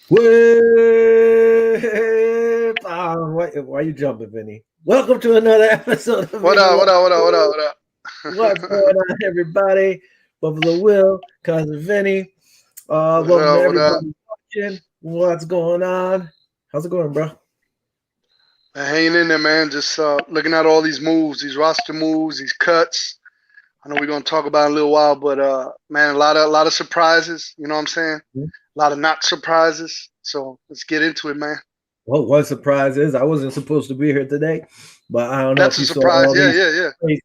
Why you jumping, Vinny? Welcome to another episode of What Viva. up? What up? What up? What up? What's What going up? on, everybody? Buffalo Will, cousin Vinny. What's Welcome to up? What up? everybody watching. What's going on? How's it going, bro? Hanging in there, man. Just looking at all these moves, these roster moves, these cuts. I know we're gonna talk about it in a little while, but man, a lot of surprises. You know what I'm saying? A lot of not surprises. So let's get into it, man. Well, one surprise is I wasn't supposed to be here today, but I don't know if That's a you saw surprise. all Yeah, these yeah, yeah. crazy,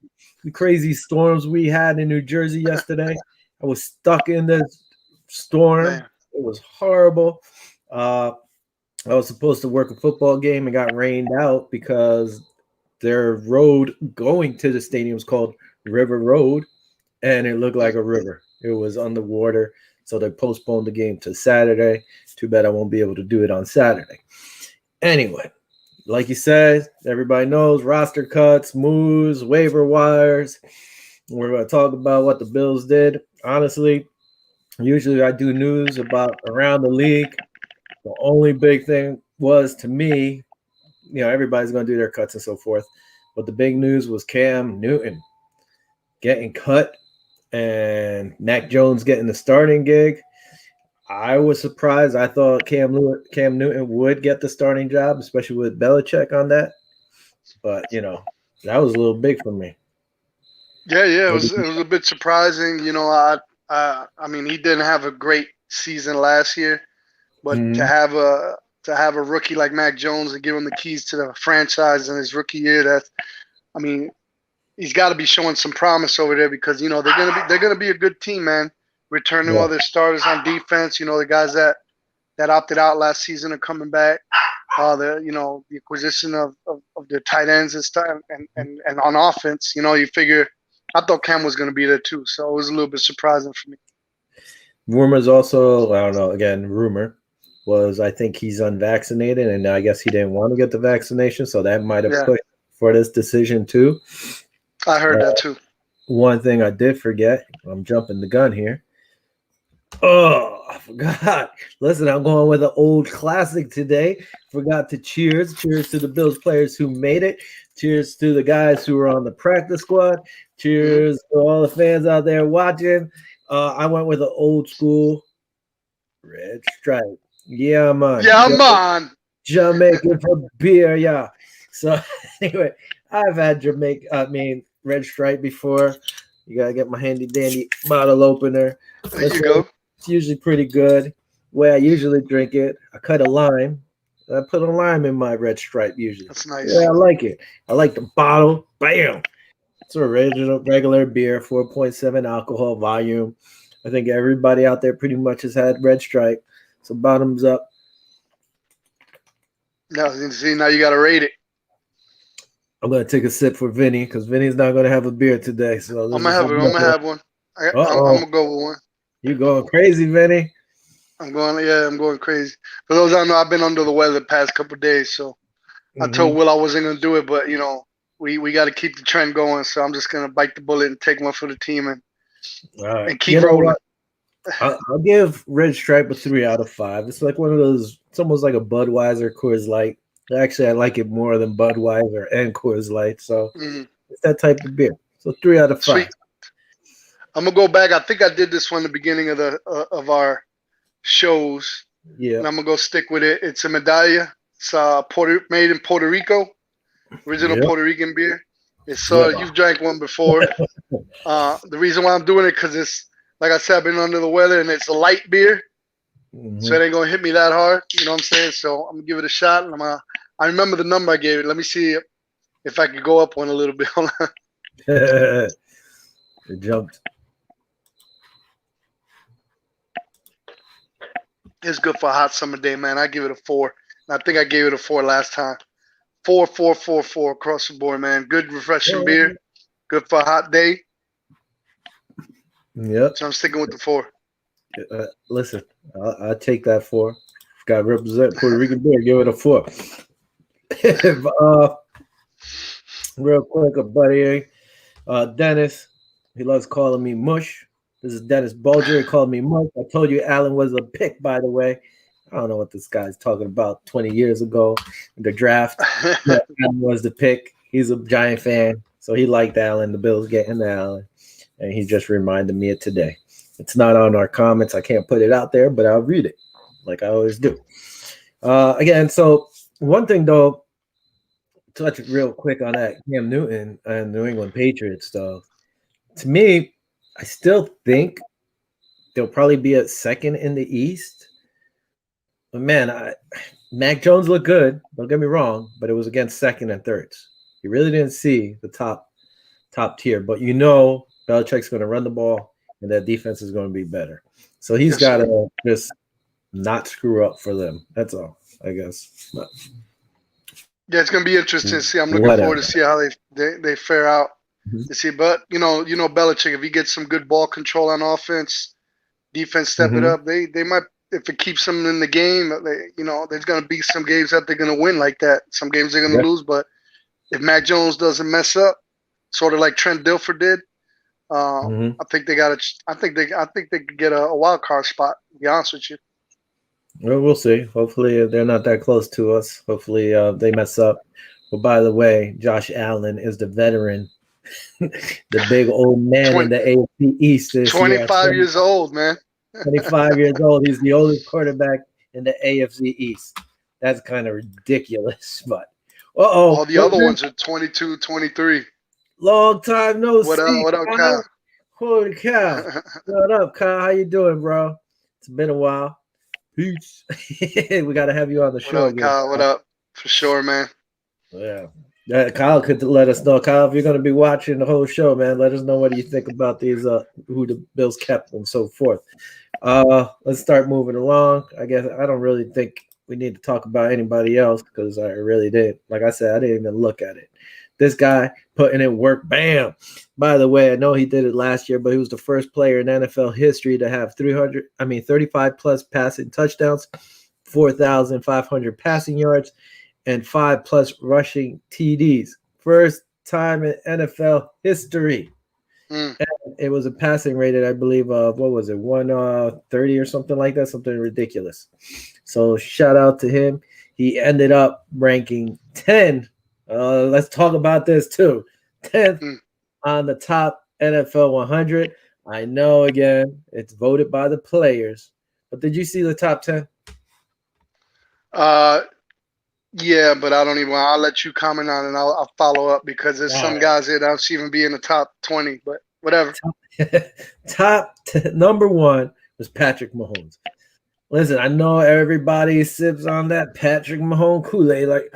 crazy storms we had in New Jersey yesterday. I was stuck in this storm. Man, It was horrible. Uh, I was supposed to work a football game and got rained out because their road going to the stadium is called River Road, and it looked like a river. It was underwater, so they postponed the game to Saturday. Too bad I won't be able to do it on Saturday. Anyway, like you said, everybody knows roster cuts, moves, waiver wires. We're going to talk about what the Bills did. Honestly, usually I do news about around the league. The only big thing was to me, everybody's going to do their cuts and so forth. But the big news was Cam Newton getting cut and Mac Jones getting the starting gig. I was surprised. I thought Cam Newton would get the starting job, especially with Belichick on that. But that was a little big for me. yeah, yeah. It What was did it you- was a bit surprising. I mean, he didn't have a great season last year, but to Mhm. have a rookie like Mac Jones and give him the keys to the franchise in his rookie year, I mean, he's got to be showing some promise over there because they're gonna be a good team, man. Returning Yeah, all their starters on defense, the guys that opted out last season are coming back. The acquisition of the tight ends and stuff, and on offense, you figure. I thought Cam was gonna be there too, so it was a little bit surprising for me. rumors also. I don't know. Again, rumor was I think he's unvaccinated, and I guess he didn't want to get the vaccination, so that might have Yeah, pushed for this decision too. I heard Uh, that too. one thing I did forget. I'm jumping the gun here. Oh, I forgot. Listen, I'm going with an old classic today. Forgot to cheers. Cheers to the Bills players who made it. Cheers to the guys who were on the practice squad. Hmm. Cheers to all the fans out there watching. I went with an old school red stripe. Yeah, man. Yeah, man. Jamaican for beer. Yeah. So anyway, I've had red stripe before. You gotta get my handy dandy bottle opener. There This you one go. it's usually pretty good. Way I usually drink it, I cut a lime. I put a lime in my red stripe usually. That's Yeah, nice. I like it. I like the bottle. Bam. It's a regular beer, 4.7 alcohol volume. I think everybody out there pretty much has had red stripe. So bottoms up. Now, see, now you got to rate it. I'm gonna take a sip for Vinny because Vinny's not gonna have a beer today. So I'm this gonna is have it. I'm gonna have one. uh I'm oh, gonna go with one. you going crazy, Vinny? I'm going crazy. For those I know, I've been under the weather the past couple of days, so I told Mm-hmm. Will I wasn't gonna do it, but we got to keep the trend going. So I'm just gonna bite the bullet and take one for the team All right. and keep You know rolling. what? I'll give Red Stripe a 3 out of 5. It's like one of those. It's almost like a Budweiser Coors Light. Actually, I like it more than Budweiser and Coors Light. So Mm, it's that type of beer. So 3 out of 5. sweet. I'm gonna go back. I think I did this one at the beginning of our shows, Yeah. and I'm gonna go stick with it. It's a medalla. It's made in Puerto Rico, original Yep. Puerto Rican beer. It's Yep. you've drank one before. The reason why I'm doing it because it's like I said, I've been under the weather and it's a light beer, so Mm-hmm. it ain't gonna hit me that hard. You know what I'm saying? So I'm gonna give it a shot, and I remember the number I gave it. Let me see if I could go up one a little bit. It jumped. It's good for a hot summer day, man. I give it a 4. And I think I gave it a 4 last time. 4, 4, 4, 4 across the board, man. Good, refreshing beer. Good for a hot day. Yep. So I'm sticking with the 4. Listen, I'll take that 4. Got to represent Puerto Rican beer. Give it a 4. uh, real quick, a buddy, Dennis. He loves calling me Mush. This is Dennis Bulger. He called me Mush. I told you Allen was a pick, by the way. I don't know what this guy's talking about 20 years ago in the draft. Yeah, Allen was the pick. He's a Giant fan, so he liked Allen. The Bills getting Allen, and he just reminded me of today. It's not on our comments. I can't put it out there, but I'll read it like I always do. Again, so one thing though, touch real quick on that Cam Newton and New England Patriots stuff. To me, I still think they'll probably be at second in the East. But man, Mac Jones looked good. Don't get me wrong, but it was against second and thirds. You really didn't see the top tier. But Belichick's going to run the ball, and that defense is going to be better. So he's got to just not screw up for them. That's all, I guess. But, yeah, it's going to be interesting to see. I'm looking forward to see how they fare out. To see, but you know Belichick, if he gets some good ball control on offense, defense step it up, they might. If it keeps them in the game, there's going to be some games that they're going to win like that. Some games they're going to lose, but if Mac Jones doesn't mess up, sort of like Trent Dilfer did, I think they got I think they could get a wild card spot. To be honest with you. Well, we'll see. Hopefully, they're not that close to us. Hopefully, they mess up. But by the way, Josh Allen is the veteran, the big old man in the AFC East. 25 years old, man. 25 years old. He's the oldest quarterback in the AFC East. That's kind of ridiculous. But all the other ones are 22, 23. Long time no see. What up, Kyle? Holy cow. What up, Kyle? How you doing, bro? It's been a while. Peace. We got to have you on the show. What up, Kyle? What up? For sure, man. Yeah. Kyle could let us know. Kyle, if you're going to be watching the whole show, man, let us know what you think about these, who the Bills kept and so forth. Let's start moving along. I guess I don't really think we need to talk about anybody else because I really did. Like I said, I didn't even look at it. This guy putting in work, bam. By the way, I know he did it last year, but he was the first player in NFL history to have 35 plus passing touchdowns, 4,500 passing yards, and 5 plus rushing TDs. First time in NFL history. And it was a passing rated, I believe, of 130 or something like that, something ridiculous. So shout out to him. He ended up ranking 10. Let's talk about this too. 10th on the top NFL 100. I know, again, it's voted by the players. But did you see the top 10? Yeah, but I don't even. I'll let you comment on it, and I'll follow up because there's some guys that I don't even be in the top 20. But whatever. Number 1 was Patrick Mahomes. Listen, I know everybody sips on that Patrick Mahomes Kool-Aid like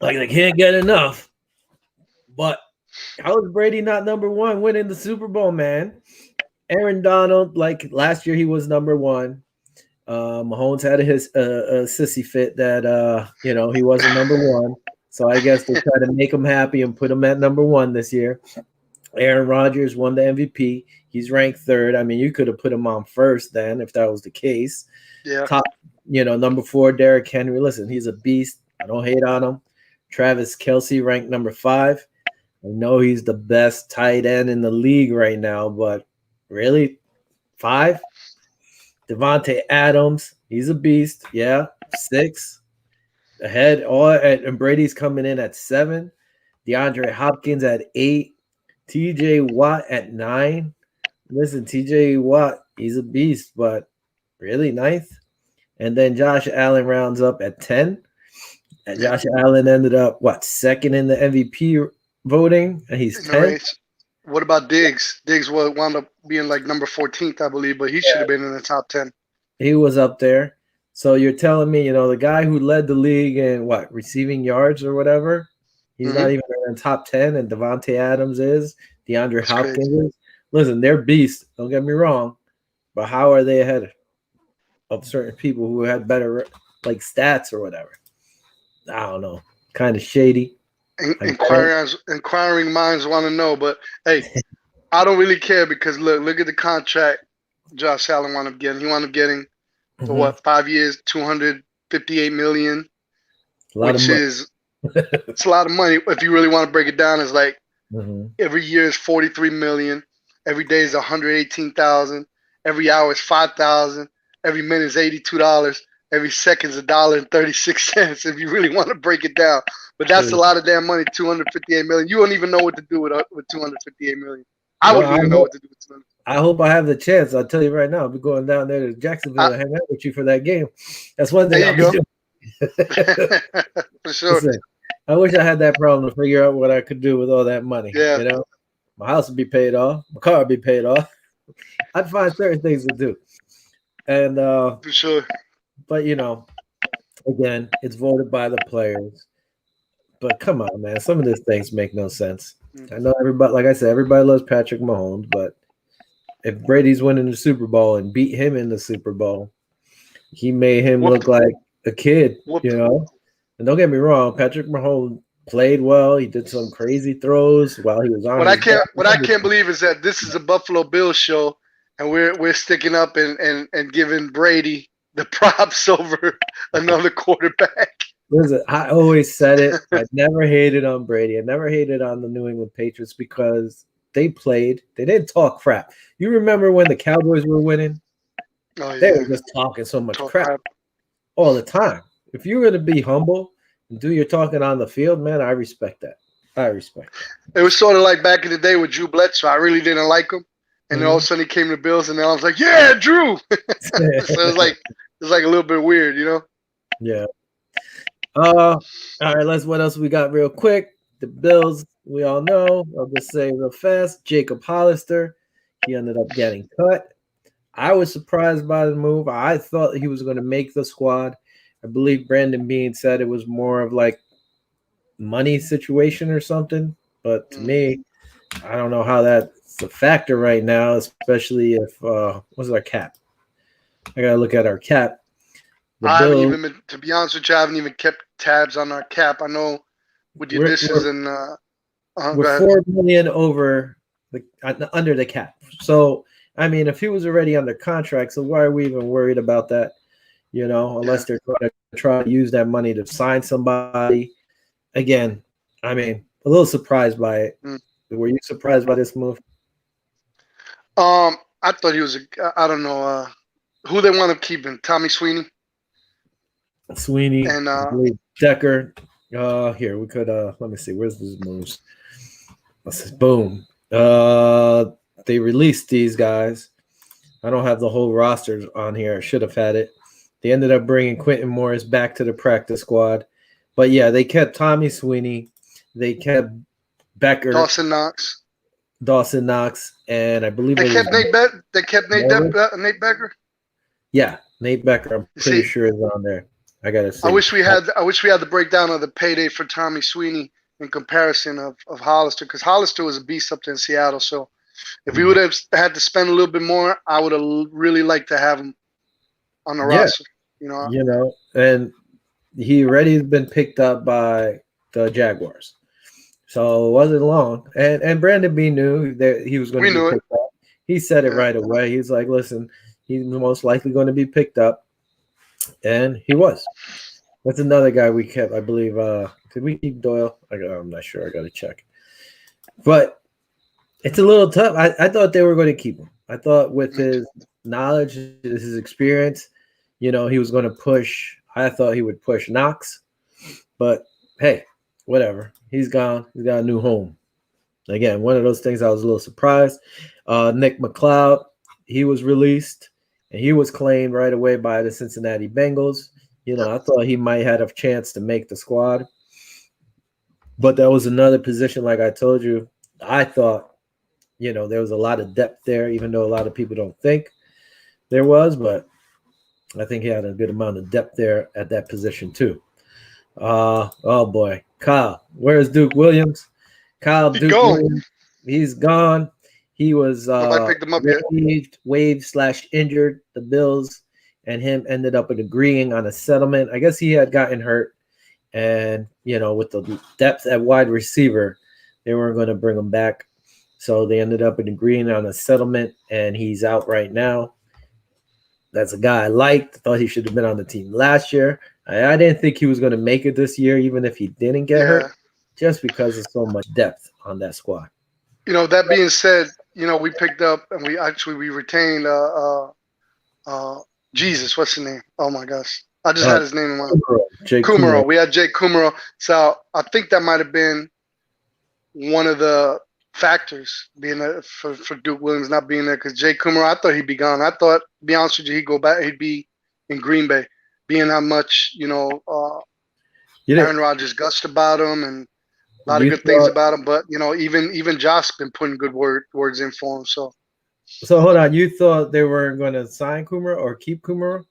they can't get enough. But how is Brady not number 1 winning the Super Bowl, man? Aaron Donald, like last year, he was number 1. Mahomes had his a sissy fit that he wasn't number 1. So I guess they try to make him happy and put him at number 1 this year. Aaron Rodgers won the MVP. He's ranked 3rd. I mean, you could have put him on 1st then if that was the case. Yeah. Top, number 4, Derrick Henry. Listen, he's a beast. I don't hate on him. Travis Kelce ranked number 5. I know he's the best tight end in the league right now, but really, 5? Devontae Adams, he's a beast. Yeah, 6. Ahead, and Brady's coming in at 7. DeAndre Hopkins at 8. TJ Watt at 9. Listen, TJ Watt, he's a beast, but really 9th. And then Josh Allen rounds up at 10. And Josh Allen ended up, 2nd in the MVP voting, and he's 10th. What about Diggs? Diggs wound up being like number 14th, I believe, but he should have been in the top 10. He was up there. So you're telling me, the guy who led the league in receiving yards or whatever, he's not even in the top 10, and Devontae Adams is, DeAndre Hopkins is. Listen, they're beasts. Don't get me wrong, but how are they ahead of certain people who had better stats or whatever? I don't know. Kind of shady. Inquiring minds want to know, but hey, I don't really care because look at the contract Josh Allen wound up getting. He wound up getting for 5 years, $258 million, which is it's a lot of money. If you really want to break it down, it's like every year is $43 million, every day is $118,000, every hour is $5,000. every minute is $82. Every second is $1.36 if you really want to break it down. But that's a lot of damn money, 258 million. You don't even know what to do with 258 million. I Well, wouldn't even know what to do with 200. I hope I have the chance. I'll tell you right now, I'll be going down there to Jacksonville to hang out with you for that game. That's one thing There I'll you be go. doing. For sure. Listen, I wish I had that problem to figure out what I could do with all that money. Yeah. You know, my house would be paid off, my car would be paid off. I'd find certain things to do. And For sure. but you know, again, it's voted by the players. But come on, man, some of these things make no sense. I know everybody, like I said, everybody loves Patrick Mahomes, but if Brady's winning the Super Bowl and beat him in the Super Bowl, he made him look like a kid, you know. And don't get me wrong, Patrick Mahomes played well. He did some crazy throws while he was on. What I can't believe is that this is a Buffalo Bills show, and we're sticking up and giving Brady the props over another quarterback. Listen, I always said it. I never hated on Brady. I never hated on the New England Patriots because they played. They didn't talk crap. You remember when the Cowboys were winning? Oh, yeah. They were just talking so much crap all the time. If you're going to be humble and do your talking on the field, man, I respect that. I respect that. It was sort of like back in the day with Drew Bledsoe. I really didn't like him. And then all of a sudden he came to the Bills, and then I was like, yeah, Drew. So it was like a little bit weird, you know? Yeah. All right, what else we got real quick? The Bills, we all know. I'll just say real fast. Jacob Hollister, he ended up getting cut. I was surprised by the move. I thought he was going to make the squad. I believe Brandon Beane said it was more of like money situation or something. But to me, I don't know how that's a factor right now, especially if what's our cap? I got to look at our cap. To be honest with you, I haven't even kept tabs on our cap. I know with the additions and we're $4 million over under the cap. So I mean, if he was already under contract, so why are we even worried about that? You know, unless they're going to try to use that money to sign somebody. Again, I mean, a little surprised by it. Were you surprised by this move? I thought he was I don't know who they want to keep him. Tommy Sweeney. And I believe Decker. Here we could let me see. Where's these moves? Boom. They released these guys. I don't have the whole roster on here. I should have had it. They ended up bringing Quentin Morris back to the practice squad. But yeah, they kept Tommy Sweeney. They kept Becker. Dawson Knox. And I believe they kept Nate Becker. Yeah, Nate Becker. I'm pretty sure is on there. I gotta see. I wish we had the breakdown of the payday for Tommy Sweeney in comparison of Hollister, because Hollister was a beast up there in Seattle. So if we would have had to spend a little bit more, I would have really liked to have him on the roster. You know, and he already been picked up by the Jaguars, so it wasn't long. And Brandon B knew that he was going to be picked up. He said it right away. He's like, "Listen, he's most likely going to be picked up." And he was. That's another guy we kept, I believe. Did we keep Doyle? I'm not sure. I got to check. But it's a little tough. I thought they were going to keep him. I thought with his knowledge, his experience, he was going to push. I thought he would push Knox. But, hey, whatever. He's gone. He's got a new home. Again, one of those things I was a little surprised. Nick McLeod, he was released. And he was claimed right away by the Cincinnati Bengals. I thought he might have a chance to make the squad. But that was another position, like I told you. I thought, there was a lot of depth there, even though a lot of people don't think there was. But I think he had a good amount of depth there at that position, too. Oh, boy. Kyle. Where's Duke Williams? Williams, he's gone. He was waived/injured. The Bills and him ended up agreeing on a settlement. I guess he had gotten hurt. And, with the depth at wide receiver, they weren't going to bring him back. So they ended up agreeing on a settlement, and he's out right now. That's a guy I liked. Thought he should have been on the team last year. I didn't think he was going to make it this year, even if he didn't get hurt, just because of so much depth on that squad. That being said, we picked up and we retained Jesus, what's his name? Oh my gosh, I just Uh, had his name in my Jake Kumaro. Kumaro. We had Jake Kumaro. So I think that might have been one of the factors being for Duke Williams not being there because Jake Kumaro, I thought he'd be gone. I thought, to be honest with you, he'd go back. He'd be in Green Bay, being how much Aaron Rodgers gushed about him and a lot of good things about him. But even Josh been putting good words in for him. So hold on, you thought they were going to sign Kumaro or keep Kumaro?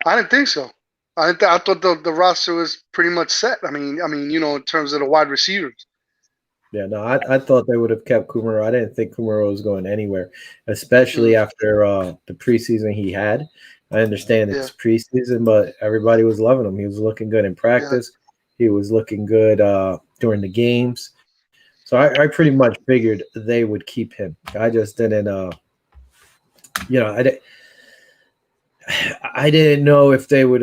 I didn't think so. I thought the roster was pretty much set. I mean, in terms of the wide receivers. Yeah, no, I thought they would have kept Kumaro. I didn't think Kumaro was going anywhere, especially after the preseason he had. I understand it's preseason, but everybody was loving him. He was looking good in practice. He was looking good during the games. So I pretty much figured they would keep him. I just didn't, I didn't know if they would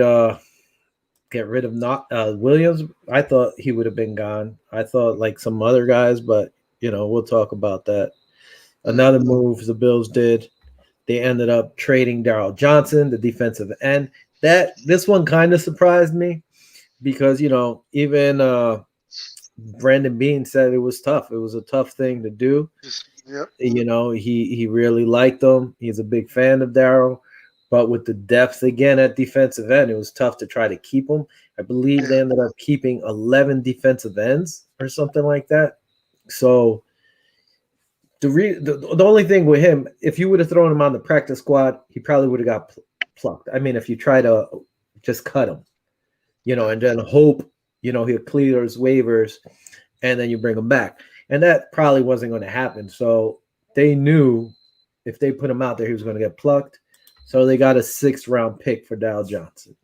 get rid of Williams. I thought he would have been gone. I thought like some other guys, but we'll talk about that. Another move the Bills did. They ended up trading Darryl Johnson, the defensive end. This one kind of surprised me because even Brandon Beane said it was tough. It was a tough thing to do. Yep. He really liked him. He's a big fan of Darryl. But with the depth again at defensive end, it was tough to try to keep him. I believe they ended up keeping 11 defensive ends or something like that. So the only thing with him, if you would have thrown him on the practice squad, he probably would have got plucked. I mean, if you try to just cut him, and then hope, he'll clear his waivers and then you bring him back. And that probably wasn't going to happen. So they knew if they put him out there, he was going to get plucked. So they got a 6th-round pick for Darryl Johnson.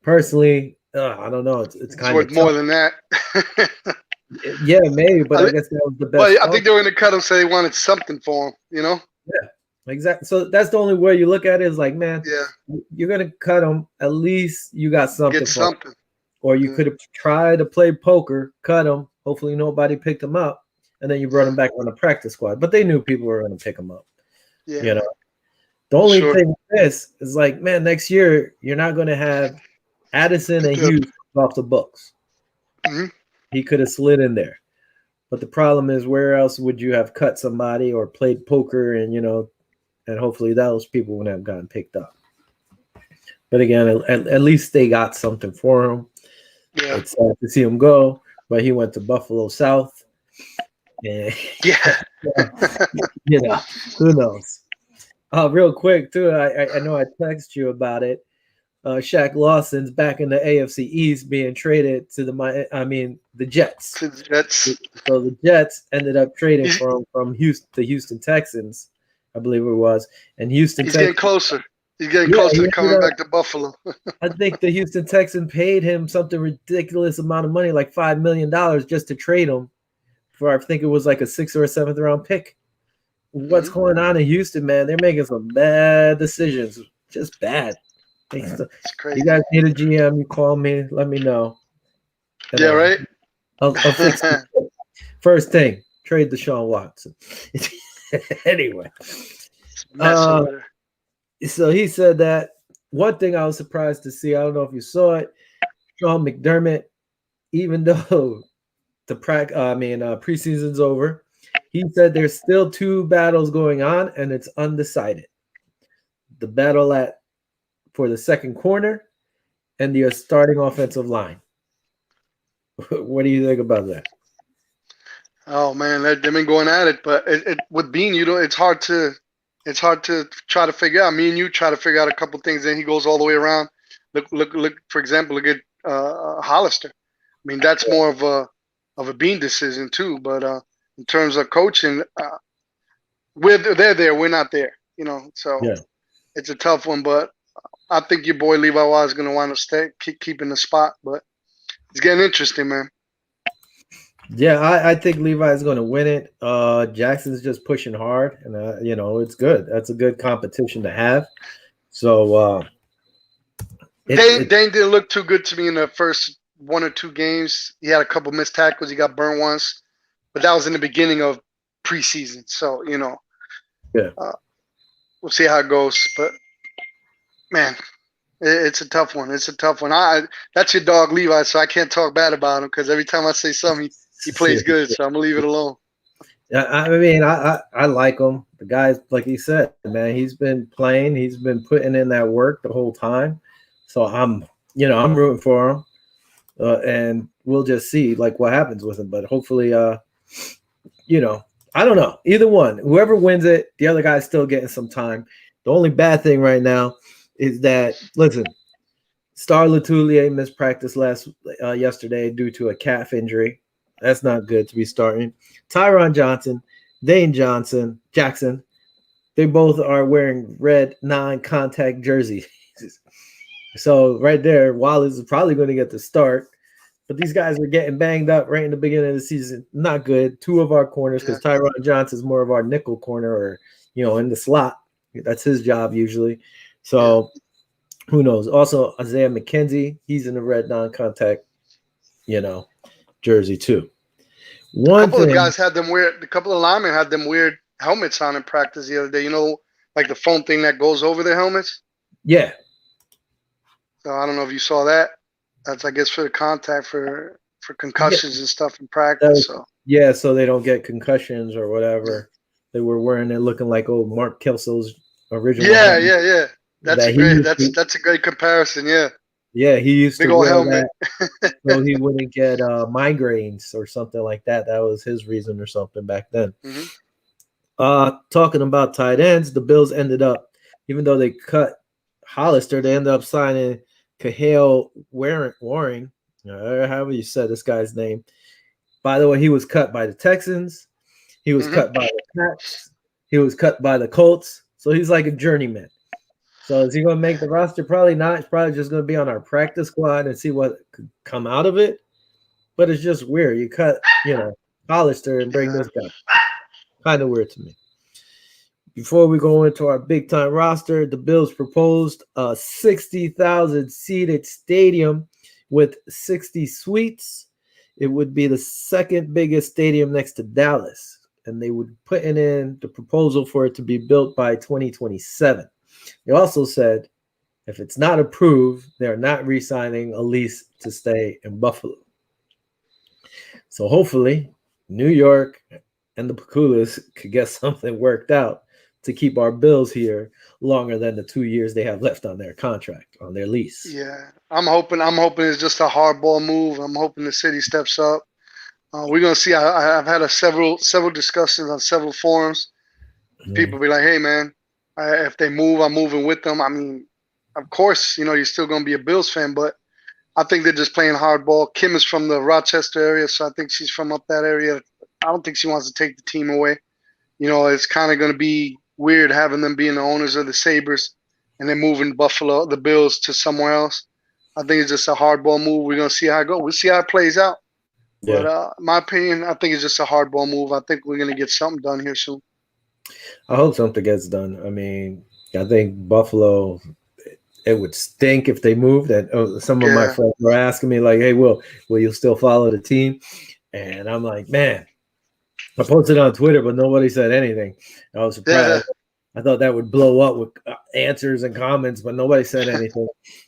Personally, I don't know. It's kind worth of more than that. Yeah, maybe, but I guess that was the best. Well, I think they were going to cut him, so they wanted something for him. Yeah, exactly. So that's the only way you look at it is like, man, you're going to cut him. At least you got something. Get something. Or you could have tried to play poker, cut him. Hopefully nobody picked him up, and then you brought him back on the practice squad. But they knew people were going to pick him up. Yeah. The only thing with this is like, man, next year you're not going to have Addison and Hughes off the books. Mm-hmm. He could have slid in there. But the problem is, where else would you have cut somebody or played poker and, and hopefully those people wouldn't have gotten picked up. But again, at least they got something for him. Yeah. It's sad to see him go, but he went to Buffalo South. And, who knows? Real quick, too, I know I texted you about it. Shaq Lawson's back in the AFC East being traded to the Jets. To the Jets. So the Jets ended up trading from the Houston Texans, I believe it was. And Houston He's getting closer. He's getting closer to coming back to Buffalo. I think the Houston Texans paid him something ridiculous amount of money, like $5 million, just to trade him for, I think it was like a 6th or a 7th round pick. What's going on in Houston, man? They're making some bad decisions. Just bad. It's crazy. You guys need a GM, you call me, let me know. And right? I'll fix it. First thing, trade Deshaun Watson. Anyway. So he said that. One thing I was surprised to see, I don't know if you saw it, Sean McDermott, even though the preseason's over, he said there's still 2 battles going on and it's undecided. The battle for the second corner and the starting offensive line. What do you think about that? Oh man, they've been going at it, but with Bean, it's hard to try to figure out. Me and you try to figure out a couple things, and he goes all the way around. Look. For example, look at Hollister. I mean, that's more of a Bean decision too. But in terms of coaching, they're there, we're not there. So it's a tough one. But I think your boy Levi Watt is going to want to keeping the spot. But it's getting interesting, man. Yeah, I think Levi is going to win it. Jackson's just pushing hard, and it's good. That's a good competition to have. So Dane didn't look too good to me in the first 1 or 2 games. He had a couple missed tackles. He got burned once, but that was in the beginning of preseason. So we'll see how it goes. But Man, it's a tough one. It's a tough one. That's your dog Levi, so I can't talk bad about him because every time I say something, he plays good. So I'm gonna leave it alone. I mean, I like him. The guy's like he said, man. He's been playing. He's been putting in that work the whole time. So I'm rooting for him, and we'll just see like what happens with him. But hopefully, I don't know. Either one, whoever wins it, the other guy's still getting some time. The only bad thing right now is that listen, Star Latulier missed practice yesterday due to a calf injury. That's not good to be starting. Tyron Johnson, Dane Jackson, they both are wearing red non-contact jerseys. So right there, Wallace is probably going to get the start. But these guys are getting banged up right in the beginning of the season. Not good. Two of our corners, because Tyron Johnson is more of our nickel corner or, in the slot. That's his job usually. So who knows? Also, Isaiah McKenzie, he's in the red non-contact, jersey too. A couple of guys had them weird. A couple of linemen had them weird helmets on in practice the other day. Like the foam thing that goes over their helmets. Yeah. So I don't know if you saw that. That's I guess for the contact for concussions and stuff in practice. So they don't get concussions or whatever. They were wearing it looking like old Mark Kelso's original. Yeah. That's a great comparison. Yeah. Yeah, he used big to old wear helmet, that so he wouldn't get migraines or something like that. That was his reason or something back then. Mm-hmm. Talking about tight ends, the Bills ended up, even though they cut Hollister, they ended up signing Cahill Waring, however you said this guy's name. By the way, he was cut by the Texans. He was cut by the Pats. He was cut by the Colts. So he's like a journeyman. So is he going to make the roster? Probably not. It's probably just going to be on our practice squad and see what could come out of it. But it's just weird. You cut, Hollister and bring this guy. Kind of weird to me. Before we go into our big-time roster, the Bills proposed a 60,000-seated stadium with 60 suites. It would be the second biggest stadium next to Dallas, and they would put in the proposal for it to be built by 2027. They also said if it's not approved, they're not re-signing a lease to stay in Buffalo. So hopefully, New York and the Paculas could get something worked out to keep our Bills here longer than the 2 years they have left on their contract, on their lease. Yeah, I'm hoping it's just a hardball move. I'm hoping the city steps up. We're gonna see. I've had several discussions on several forums. People be like, "Hey, man, if they move, I'm moving with them." I mean, of course, you're still gonna be a Bills fan, but I think they're just playing hardball. Kim is from the Rochester area, so I think she's from up that area. I don't think she wants to take the team away. It's kind of going to be weird having them being the owners of the Sabres and then moving the Bills to somewhere else. I think it's just a hardball move. We're going to see how it goes. We'll see how it plays out. Yeah. But in my opinion, I think it's just a hardball move. I think we're going to get something done here soon. I hope something gets done. I mean, I think Buffalo, it would stink if they moved. And some of my friends were asking me like, hey, will you still follow the team? And I'm like, man, I posted on Twitter, but nobody said anything. I was surprised. Yeah. I thought that would blow up with answers and comments, but nobody said anything.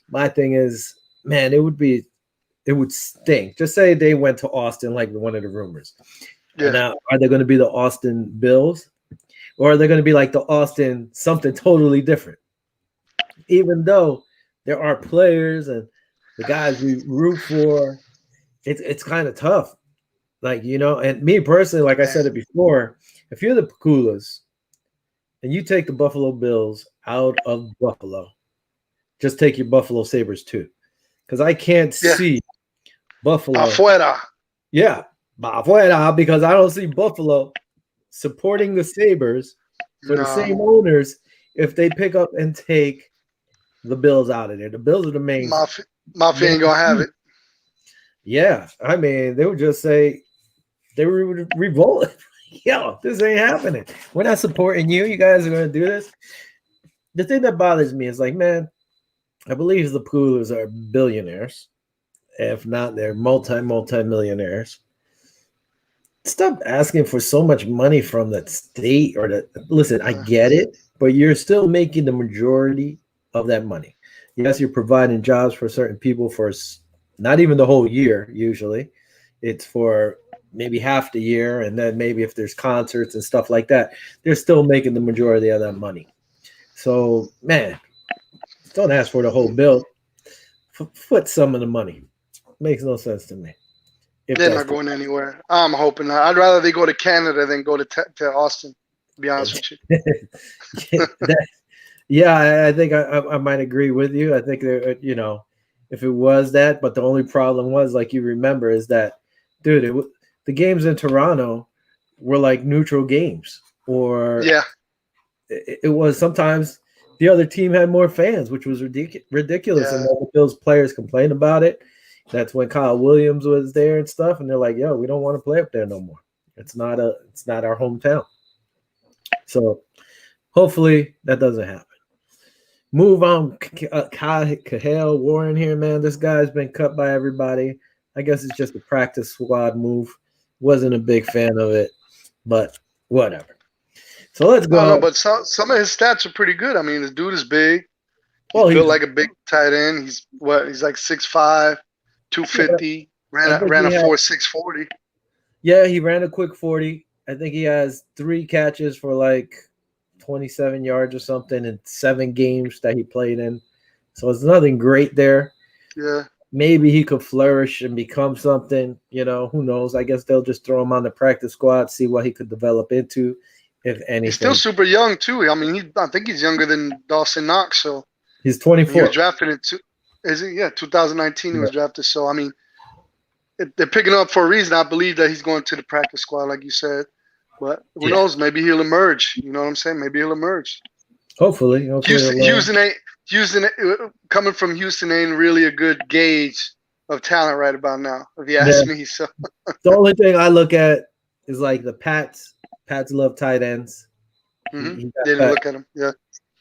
My thing is, man, it would stink. Just say they went to Austin, like one of the rumors. Yeah. Now, are they going to be the Austin Bills? Or are they going to be like the Austin something totally different? Even though there are players and the guys we root for, it's kind of tough. Like, and me personally, like I said it before, if you're the Paculas and you take the Buffalo Bills out of Buffalo, just take your Buffalo Sabres too. Because I can't see Buffalo. Afuera. Yeah, afuera, because I don't see Buffalo supporting the Sabres for the same owners if they pick up and take the Bills out of there. The Bills are the main. Mafia ain't going to have it. Yeah, I mean, they would just say, they were revolt. Yo, this ain't happening. We're not supporting you. You guys are going to do this. The thing that bothers me is like, man, I believe the Paculas are billionaires. If not, they're multi-millionaires. Stop asking for so much money from that state listen, I get it, but you're still making the majority of that money. Yes, you're providing jobs for certain people for not even the whole year. Usually, it's for maybe half the year, and then maybe if there's concerts and stuff like that, they're still making the majority of that money. So, man, don't ask for the whole bill. Foot some of the money. Makes no sense to me. If They're that's not going anywhere. I'm hoping not. I'd rather they go to Canada than go to Austin. To be honest with you. that, yeah, I think I might agree with you. I think if it was that, but the only problem was, like you remember, is that, dude, the games in Toronto were like neutral games, or Yeah. it was sometimes the other team had more fans, which was ridiculous. And Yeah. all the Bills players complained about it. That's when Kyle Williams was there and stuff, and they're like, "Yo, we don't want to play up there no more. It's not our hometown." So hopefully that doesn't happen. Move on, Kahale Warren here, man. This guy's been cut by everybody. I guess it's just a practice squad move. Wasn't a big fan of it, but whatever. So let's I don't know, go. but some of his stats are pretty good. I mean, this dude is big. He's Well, built like a big tight end. He's like 6'5", yeah, 250. I think Ran he a had 4.640. Yeah, he ran a quick 40. I think he has 3 catches for like 27 yards or something in 7 games that he played in. So it's nothing great there. Yeah. Maybe he could flourish and become something, who knows? I guess they'll just throw him on the practice squad, see what he could develop into, if He's still anything. super young too. I mean, I think he's younger than Dawson Knox. So He's he was 24. drafted in is it? Yeah, 2019 he Yeah. was drafted. So I mean, they're picking up for a reason. I believe that he's going to the practice squad, like you said. But who Yeah. knows? Maybe he'll emerge. You know what I'm saying? Maybe he'll emerge. Hopefully. Houston coming from Houston ain't really a good gauge of talent right about now, if you Yeah. ask me. So The only thing I look at is like the Pats. Pats love tight ends. He got didn't cut. look at him. Yeah.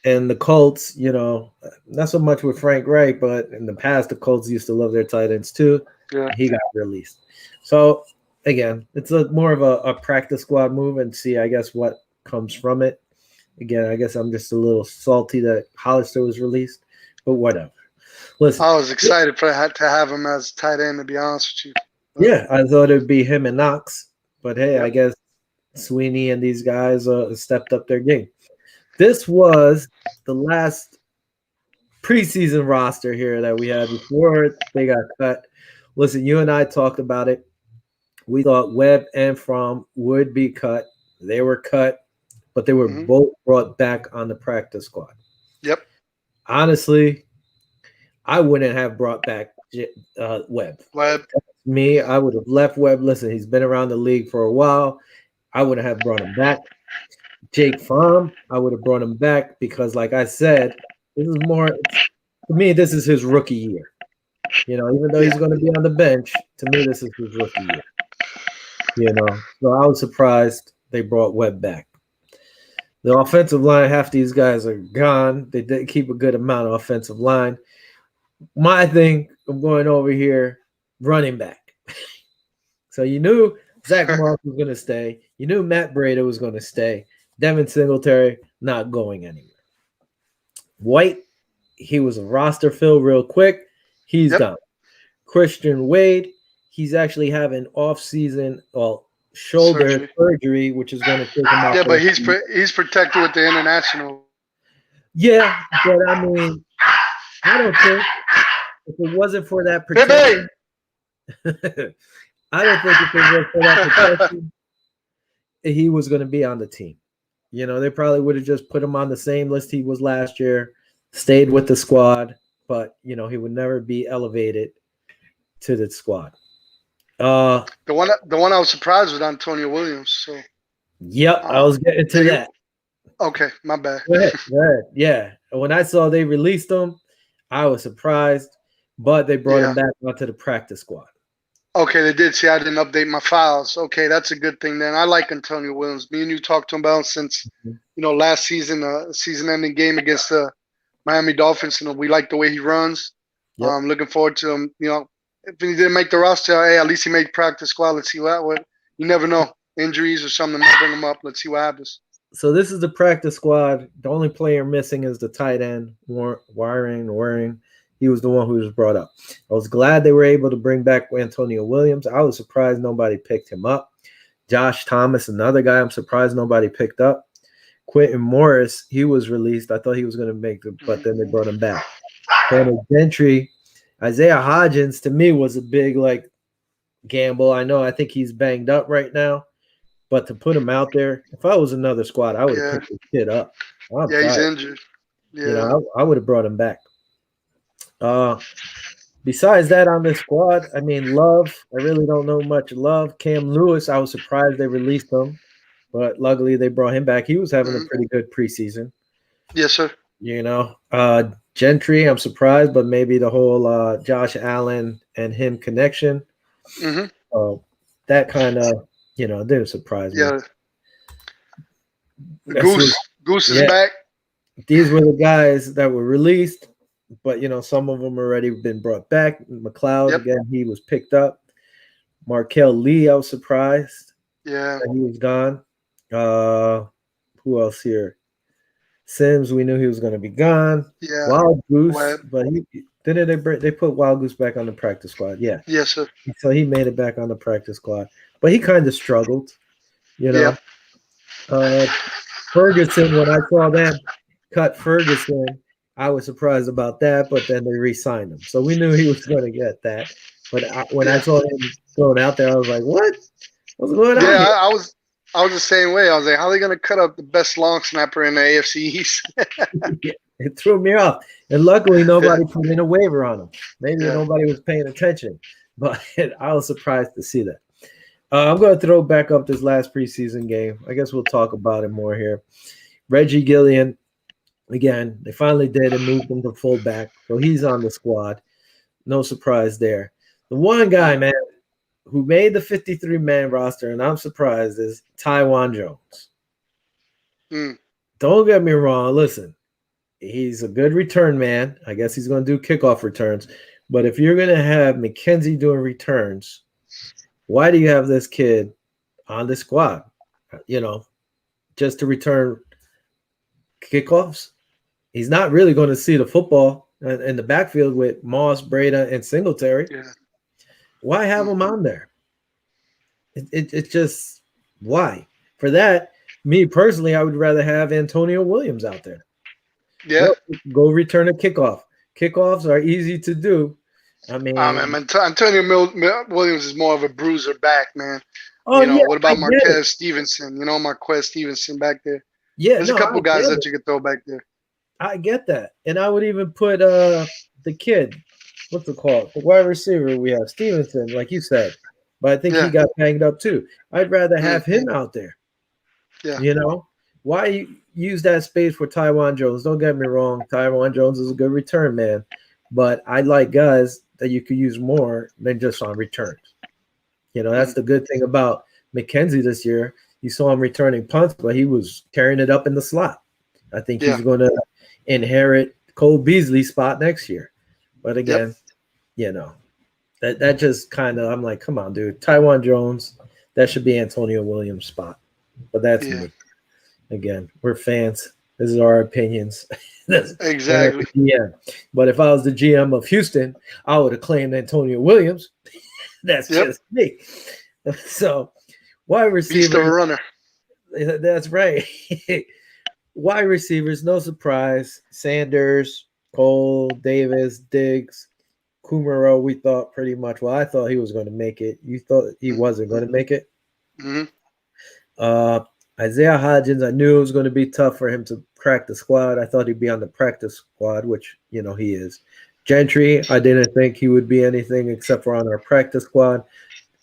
And the Colts, not so much with Frank Reich, but in the past, the Colts used to love their tight ends too. Yeah. He got released. So, again, it's more of a practice squad move and see, I guess, what comes from it. Again, I guess I'm just a little salty that Hollister was released, but whatever. Listen. I was excited to have him as tight end, to be honest with you. But, yeah, I thought it'd be him and Knox, but hey, yep. I guess Sweeney and these guys stepped up their game. This was the last preseason roster here that we had before they got cut. Listen, you and I talked about it. We thought Webb and Fromm would be cut. They were cut, but they were both brought back on the practice squad. Yep. Honestly, I wouldn't have brought back Webb. Me, I would have left Webb. Listen, he's been around the league for a while. I wouldn't have brought him back. Jake Fromm, I would have brought him back because, like I said, this is more to me. This is his rookie year. Even though he's going to be on the bench, to me, this is his rookie year. So I was surprised they brought Webb back. The offensive line, half these guys are gone. They did keep a good amount of offensive line. My thing, I'm going over here, running back. So you knew Zach Moss was going to stay. You knew Matt Breida was going to stay. Devin Singletary not going anywhere. White, he was a roster fill real quick. He's gone. Christian Wade, he's actually having off-season shoulder surgery, which is going to take him out. Yeah, but he's protected with the international. Yeah, but I mean, I don't think if it wasn't for that protection, I don't think if it was for that protection, he was going to be on the team. They probably would have just put him on the same list he was last year, stayed with the squad, but he would never be elevated to the squad. The one I was surprised with Antonio Williams. So. Yep, I was getting to that. Okay, my bad. Go ahead. Yeah, when I saw they released him, I was surprised, but they brought him back onto the practice squad. Okay, they did. See, I didn't update my files. Okay, that's a good thing then. I like Antonio Williams. Me and you talked to him about him since, last season, season-ending game against the Miami Dolphins. We like the way he runs. Yep. I'm looking forward to him. If he didn't make the roster, hey, at least he made practice squad. Let's see what. You never know. Injuries or something might bring him up. Let's see what happens. So this is the practice squad. The only player missing is the tight end, Waring. He was the one who was brought up. I was glad they were able to bring back Antonio Williams. I was surprised nobody picked him up. Josh Thomas, another guy I'm surprised nobody picked up. Quentin Morris, he was released. I thought he was going to make it, but then they brought him back. Tanner Gentry, Isaiah Hodgins, to me, was a big gamble. I think he's banged up right now, but to put him out there, if I was another squad, I would have picked this kid up. I'm Yeah, he's sorry. injured. Yeah. I would have brought him back. Besides that on this squad, I mean, Love, I really don't know much Love. Cam Lewis, I was surprised they released him, but luckily they brought him back. He was having a pretty good preseason. Yes, sir. Gentry, I'm surprised, but maybe the whole Josh Allen and him connection. That kind of, didn't surprise me. Yeah. Goose is back. These were the guys that were released, but some of them already been brought back. McLeod, again, he was picked up. Markel Lee, I was surprised. Yeah. That he was gone. Who else here? Sims, we knew he was going to be gone. Yeah. Wild Goose, but they put Wild Goose back on the practice squad. Yeah. Yes, sir. So he made it back on the practice squad, but he kind of struggled. Yeah. Ferguson, when I saw them cut Ferguson, I was surprised about that, but then they re-signed him, so we knew he was going to get that. But when I saw him thrown out there, I was like, "What? What's going on?" Yeah, I was the same way. I was like, "How are they going to cut up the best long snapper in the AFC East?" It threw me off, and luckily nobody put in a waiver on him. Maybe nobody was paying attention, but I was surprised to see that. I'm going to throw back up this last preseason game. I guess we'll talk about it more here. Reggie Gillian, again, they finally did and moved him to fullback, so he's on the squad. No surprise there. The one guy, man, who made the 53-man roster, and I'm surprised, is Taiwan Jones. Don't get me wrong. Listen, he's a good return man. I guess he's going to do kickoff returns. But if you're going to have McKenzie doing returns, why do you have this kid on the squad? Just to return kickoffs? He's not really going to see the football in the backfield with Moss, Breda, and Singletary. Yeah. Why have him on there? It's just why? For that, me personally, I would rather have Antonio Williams out there. Yeah. Go return a kickoff. Kickoffs are easy to do. Antonio Williams is more of a bruiser back, man. What about Marquez Stevenson? Marquez Stevenson back there. Yeah, there's a couple guys that you could throw back there. I get that, and I would even put the kid. What's it called? The wide receiver we have, Stevenson, like you said. But I think he got banged up too. I'd rather have him out there. Yeah. Why use that space for Taiwan Jones? Don't get me wrong. Taiwan Jones is a good return man. But I like guys that you could use more than just on returns. That's the good thing about McKenzie this year. You saw him returning punts, but he was carrying it up in the slot. I think he's going to inherit Cole Beasley's spot next year. But again, that just kind of, I'm like, come on, dude. Taiwan Jones, that should be Antonio Williams' spot. But that's me. Again, we're fans. This is our opinions. Exactly. Yeah. But if I was the GM of Houston, I would have claimed Antonio Williams. That's just me. So, wide receiver. He's the runner. That's right. Wide receivers, no surprise. Sanders, Cole, Davis, Diggs, Kumaro, we thought pretty much. Well, I thought he was going to make it. You thought he wasn't going to make it? Mm-hmm. Isaiah Hodgins, I knew it was going to be tough for him to crack the squad. I thought he'd be on the practice squad, which, he is. Gentry, I didn't think he would be anything except for on our practice squad.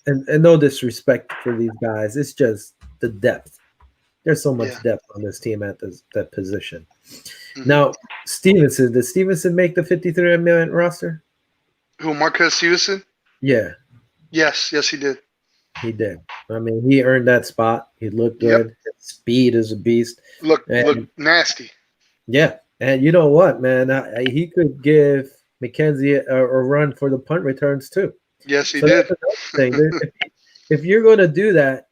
And no disrespect for these guys. It's just the depth. There's so much depth on this team at that position. Mm-hmm. Now, Stevenson, did Stevenson make the 53-man roster? Who, Marquez Stevenson? Yeah. Yes, he did. He did. I mean, he earned that spot. He looked good. His speed is a beast. Look nasty. Yeah. And you know what, man? He could give McKenzie a run for the punt returns too. Yes, he did. That's another thing. If you're going to do that,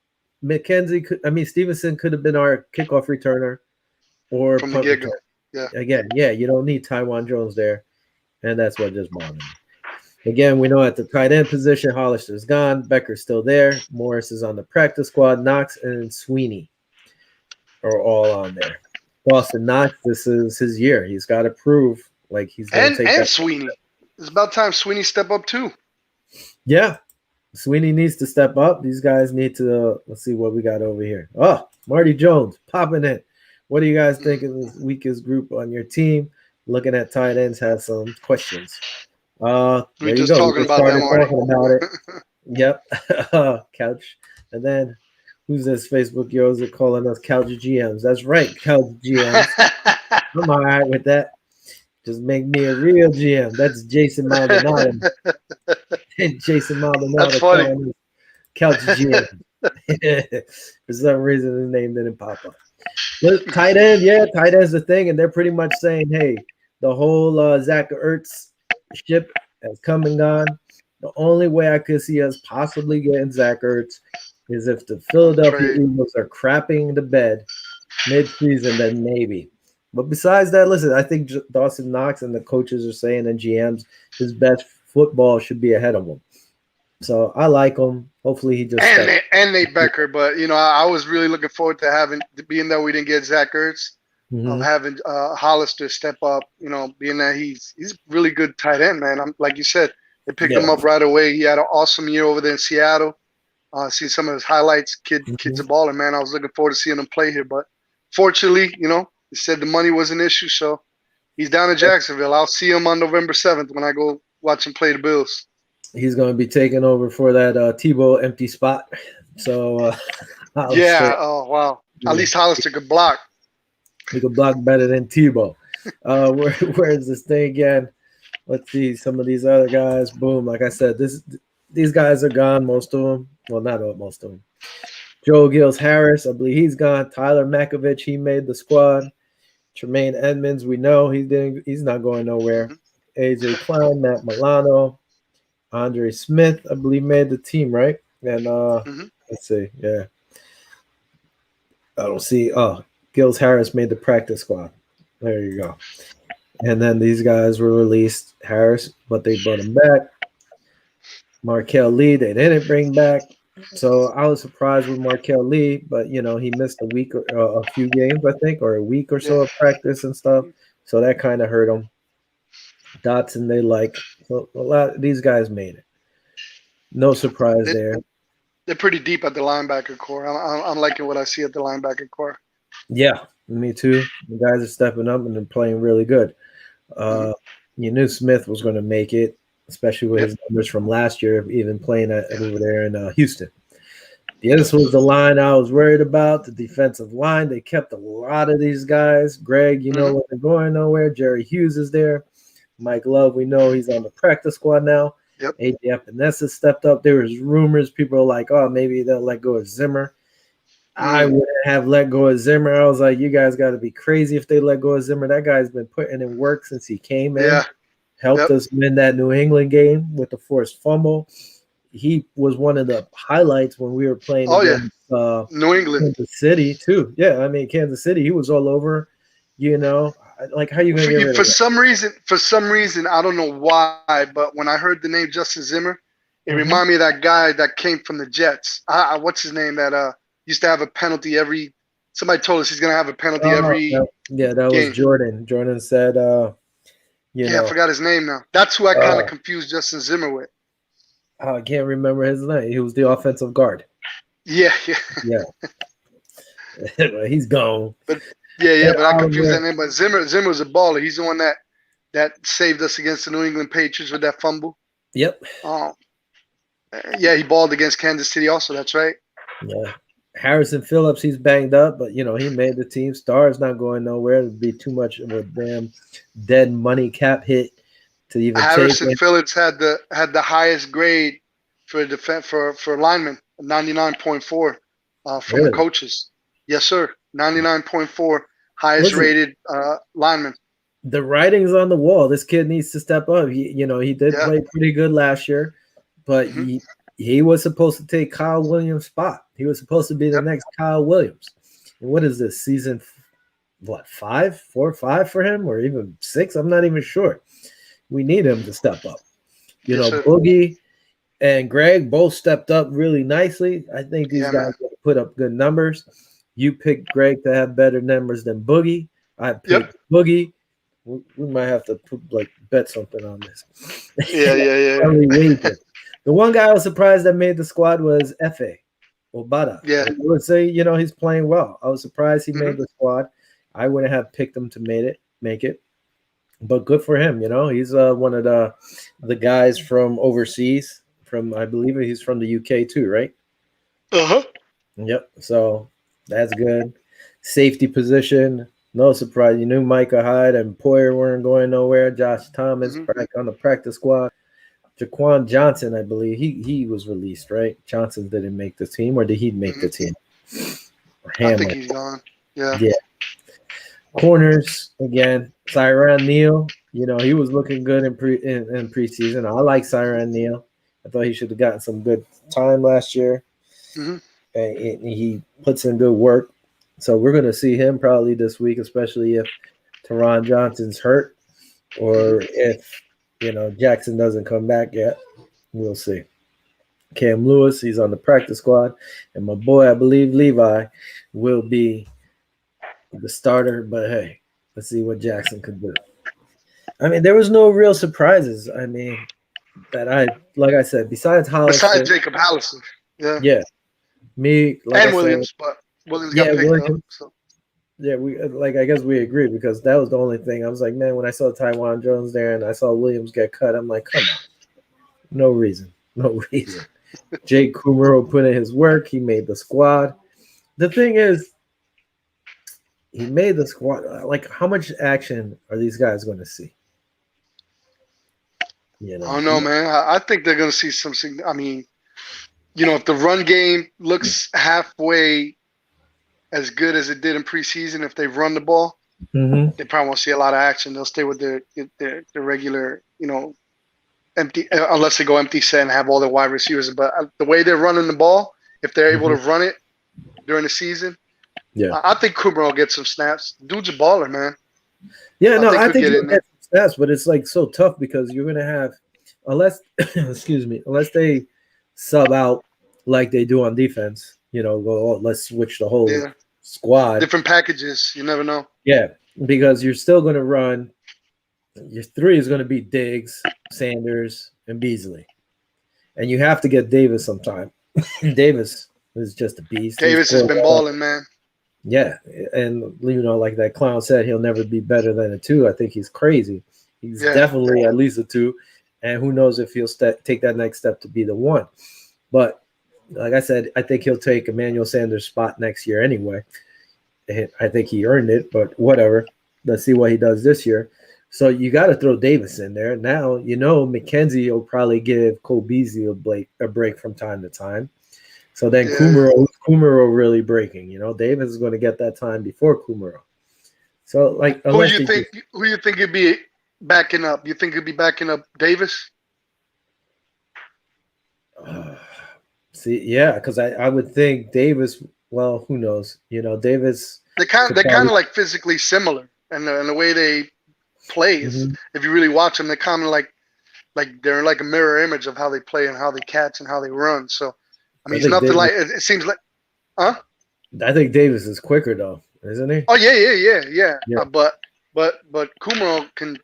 Stevenson could have been our kickoff returner or from the punt get go. returner. Yeah. Again, yeah, you don't need Taiwan Jones there, and that's what just bothered me. Again, we know at the tight end position, Hollister's gone. Becker's still there. Morris is on the practice squad. Knox and Sweeney are all on there. Dawson Knox, this is his year. He's got to prove like he's going to take And that. Sweeney. It's about time Sweeney step up too. Yeah, Sweeney needs to step up. These guys need to. Let's see what we got over here. Oh, Marty Jones popping in. What do you guys think of this weakest group on your team? Looking at tight ends, have some questions. There We're you just go. We talking just about that, started Marty. talking about it. Yep. Couch. And then who's this Facebook user calling us Couch GMs? That's right, Couch GMs. I'm all right with that. Just make me a real GM. That's Jason Maldonado. Jason Maldonado That's funny. calling us Couch GM. For some reason, the name didn't pop up. But tight end, yeah, tight end's the thing, and they're pretty much saying, hey, the whole Zach Ertz ship has come and gone. The only way I could see us possibly getting Zach Ertz is if the Philadelphia Eagles are crapping the bed mid-season, then maybe. But besides that, listen, I think Dawson Knox and the coaches are saying and GMs his best football should be ahead of him. So I like him. Hopefully he just and Nate Becker. But I was really looking forward to being that we didn't get Zach Ertz, of having Hollister step up. Being that he's really good tight end, man. Like you said, they picked him up right away. He had an awesome year over there in Seattle. See some of his highlights. Kid's a baller, man. I was looking forward to seeing him play here, but fortunately, he said the money was an issue, so he's down in Jacksonville. I'll see him on November 7th when I go watch him play the Bills. He's going to be taking over for that Tebow empty spot. So, yeah. Oh, wow. Yeah. At least Hollister could block. He could block better than Tebow. Where is this thing again? Let's see. Some of these other guys. Boom. Like I said, these guys are gone. Most of them. Well, not most of them. Joe Gills Harris, I believe he's gone. Tyler Makovich, he made the squad. Tremaine Edmonds, we know he's not going nowhere. AJ Klein, Matt Milano. Andre Smith, I believe, made the team, right? And let's see, yeah. I don't see. Oh, Gills Harris made the practice squad. There you go. And then these guys were released. Harris, but they brought him back. Markel Lee, they didn't bring back. So I was surprised with Markel Lee, but he missed a week or a few games, I think, or a week or so of practice and stuff. So that kind of hurt him. Dotson, so a lot of these guys made it. No surprise there. They're pretty deep at the linebacker core. I'm liking what I see at the linebacker core. Yeah, me too. The guys are stepping up and they're playing really good. You knew Smith was going to make it, especially with his numbers from last year, even playing over there in Houston. Yeah, this was the line I was worried about, the defensive line. They kept a lot of these guys. Greg, when they're going nowhere. Jerry Hughes is there. Mike Love, we know he's on the practice squad now. Yep. AJ Epinesa stepped up. There was rumors. People are like, oh, maybe they'll let go of Zimmer. I wouldn't have let go of Zimmer. I was like, you guys got to be crazy if they let go of Zimmer. That guy's been putting in work since he came in. Helped us win that New England game with the forced fumble. He was one of the highlights when we were playing against New England. Kansas City, too. Yeah, Kansas City, he was all over, Like, how you going to get rid of For some reason, I don't know why, but when I heard the name Justin Zimmer, it reminded me of that guy that came from the Jets. What's his name? That used to have a penalty every. Somebody told us he's going to have a penalty every. That game. Was Jordan. Jordan said, I forgot his name now. That's who I kind of confused Justin Zimmer with. I can't remember his name. He was the offensive guard. Yeah. He's gone. But I confused that name. But Zimmer was a baller. He's the one that saved us against the New England Patriots with that fumble. Yep. He balled against Kansas City also. That's right. Yeah. Harrison Phillips, he's banged up, but he made the team. Star's not going nowhere. It'd be too much of a damn dead money cap hit to even Harrison take. Phillips had the highest grade for defense for linemen, 99.4 from the coaches. Yes, sir. 99.4, highest rated lineman. The writing's on the wall. This kid needs to step up. He did play pretty good last year, but he was supposed to take Kyle Williams' spot. He was supposed to be the Yep. next Kyle Williams. And what is this season? What, 5 for him, or even 6? I'm not even sure. We need him to step up. Yes, sir. Boogie and Greg both stepped up really nicely. I think these Yeah, guys man. put up good numbers. You picked Greg to have better numbers than Boogie. I Yep. picked Boogie. We might have to bet something on this. Yeah, yeah, yeah, Probably wager. The one guy I was surprised that made the squad was Efe Obada. yeah. I would say, he's playing well. I was surprised he Hmm. made the squad. I wouldn't have picked him to make it. But good for him, He's one of the guys from overseas. I believe he's from the UK too, right? Uh huh. Yep. So that's good. Safety position, no surprise. You knew Micah Hyde and Poyer weren't going nowhere. Josh Thomas Hmm. back on the practice squad. Jaquan Johnson, I believe he was released, right? Johnson didn't make the team, or did he make Hmm. the team? Or I think Hamler. he's gone. Yeah. Yeah. Corners again. Tyron Neal, he was looking good in preseason. I like Tyron Neal. I thought he should have gotten some good time last year. Hmm. And he puts in good work. So we're going to see him probably this week, especially if Teron Johnson's hurt or if Jackson doesn't come back yet. We'll see. Cam Lewis, he's on the practice squad, and my boy, I believe Levi, will be the starter. But hey, let's see what Jackson can do. I mean, there was no real surprises. I mean, like I said, besides Hollister, Besides Jacob Hallison. Yeah. yeah, me, like I And said, Williams, but Williams got yeah, picked up. Williams. So Yeah, I guess we agreed because that was the only thing. I was like, man, when I saw Taiwan Jones there and I saw Williams get cut, I'm like, come on. No reason. No reason. Jake Kumaro put in his work. He made the squad. The thing is, he made the squad. Like, how much action are these guys going to see? I don't know, man. I think they're gonna see something. I mean, if the run game looks halfway as good as it did in preseason, if they run the ball, Mm-hmm. they probably won't see a lot of action. They'll stay with their regular, empty, unless they go empty set and have all their wide receivers. But the way they're running the ball, if they're able to run it during the season, Yeah. I think Cooper will get some snaps. Dude's a baller, man. Yeah, no, I he'll think get he'll in there. get some stats, but it's like so tough because you're going to have, unless, excuse me, unless they sub out like they do on defense, let's switch the whole Yeah, squad. different packages. You never know. Yeah, because you're still going to run. Your 3 is going to be Diggs, Sanders, and Beasley, and you have to get Davis sometime. Davis is just a beast. Davis has been balling, man. Yeah, and like that clown said, he'll never be better than a 2. I think he's crazy. He's definitely at least a 2, and who knows if he'll take that next step to be the 1. But like I said, I think he'll take Emmanuel Sanders' spot next year anyway. I think he earned it, but whatever. Let's see what he does this year. So you got to throw Davis in there. Now, McKenzie will probably give Cole Beasley a break from time to time. So then Kumaro really breaking. Davis is going to get that time before Kumaro. So who you think he'd be backing up? You think he'd be backing up Davis? Because I would think Davis. Well, who knows? Davis. They're kind of like physically similar, and the way they play is. Mm-hmm. If you really watch them, they're kind of like they're like a mirror image of how they play and how they catch and how they run. So, I mean, it's nothing Davis, it seems like, huh? I think Davis is quicker though, isn't he? Oh yeah. But Kumaro can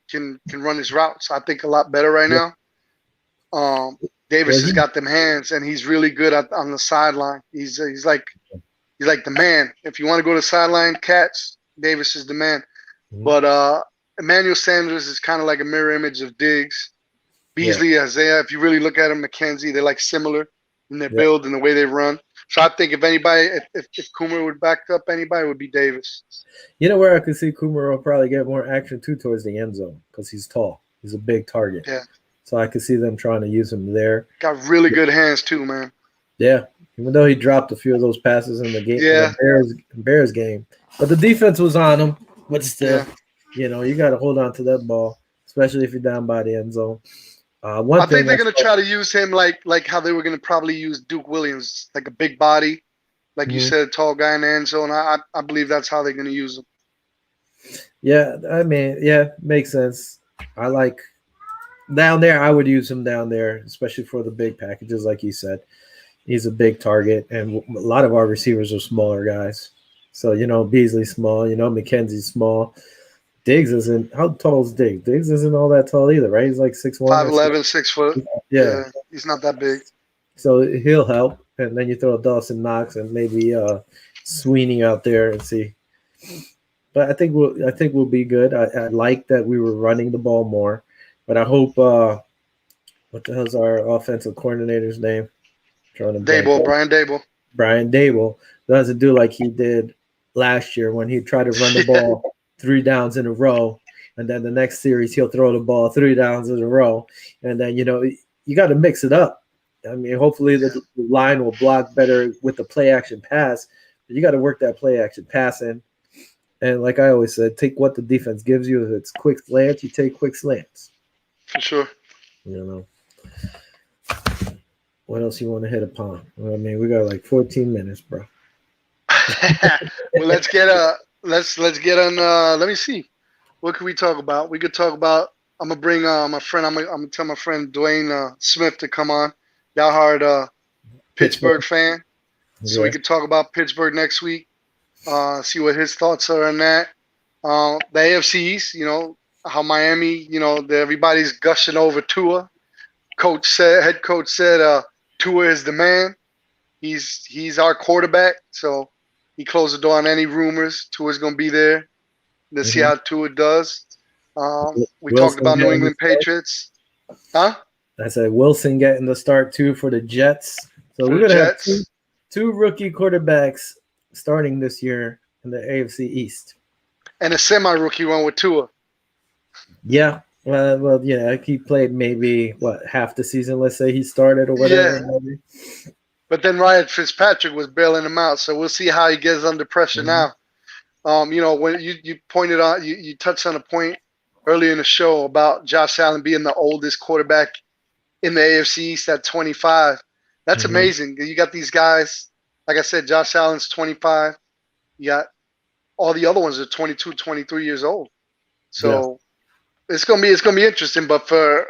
run his routes. I think a lot better right now. Davis has got them hands, and he's really good on the sideline. He's like the man. If you want to go to sideline catch, Davis is the man. Mm-hmm. But Emmanuel Sanders is kind of like a mirror image of Diggs. Beasley, Isaiah, if you really look at him, McKenzie, they're like similar in their build and the way they run. So I think if anybody, if Kumaro would back up anybody, it would be Davis. Where I could see Kumaro will probably get more action too towards the end zone because he's tall. He's a big target. Yeah. So I could see them trying to use him there. Got really good hands too, man. Yeah. Even though he dropped a few of those passes in the game, the Bears game. But the defense was on him. But still, you got to hold on to that ball, especially if you're down by the end zone. I think they're going to try to use him like how they were going to probably use Duke Williams, like a big body, like you said, tall guy in the end zone. I believe that's how they're going to use him. Yeah, I mean, yeah, makes sense. I like down there. I would use him down there, especially for the big packages, like you said. He's a big target, and a lot of our receivers are smaller guys. So Beasley's small. McKenzie's small. Diggs isn't. How tall is Diggs? Diggs isn't all that tall either, right? He's like 6'1" or 5'11", 6 foot. yeah. Yeah, he's not that big. So he'll help, and then you throw Dawson Knox and maybe Sweeney out there and see. But I think we'll be good. I like that we were running the ball more, but I hope what the hell's our offensive coordinator's name? Trying to blank. Brian Dable. Brian Dable doesn't do like he did last year when he tried to run the ball 3 downs in a row, and then the next series he'll throw the ball 3 downs in a row, and then you got to mix it up. I mean, hopefully the line will block better with the play action pass, but you got to work that play action pass in. And like I always said, take what the defense gives you. If it's quick slants, you take quick slants. For sure. What else you want to hit upon? Well, I mean, we got like 14 minutes, bro. Well, let's get on. Let me see. What can we talk about? We could talk about. I'm gonna bring my friend. I'm gonna tell my friend Dwayne Smith to come on. Y'all hard Pittsburgh fan, so we could talk about Pittsburgh next week. See what his thoughts are on that. The AFC East, how Miami, everybody's gushing over Tua. Head coach said, Tua is the man. He's our quarterback, so he closed the door on any rumors. Tua's gonna be there. Let's see how Tua does. We talked about New England Patriots. Huh? I said Wilson getting the start too for the Jets. So we're gonna have two rookie quarterbacks starting this year in the AFC East. And a semi-rookie one with Tua. Yeah. Well, yeah, he played maybe half the season. Let's say he started or whatever. Yeah. But then Ryan Fitzpatrick was bailing him out, so we'll see how he gets under pressure now. When you pointed out, you touched on a point earlier in the show about Josh Allen being the oldest quarterback in the AFC East at 25. That's amazing. You got these guys, like I said, Josh Allen's 25. You got all the other ones are 22, 23 years old. So it's gonna be interesting. But for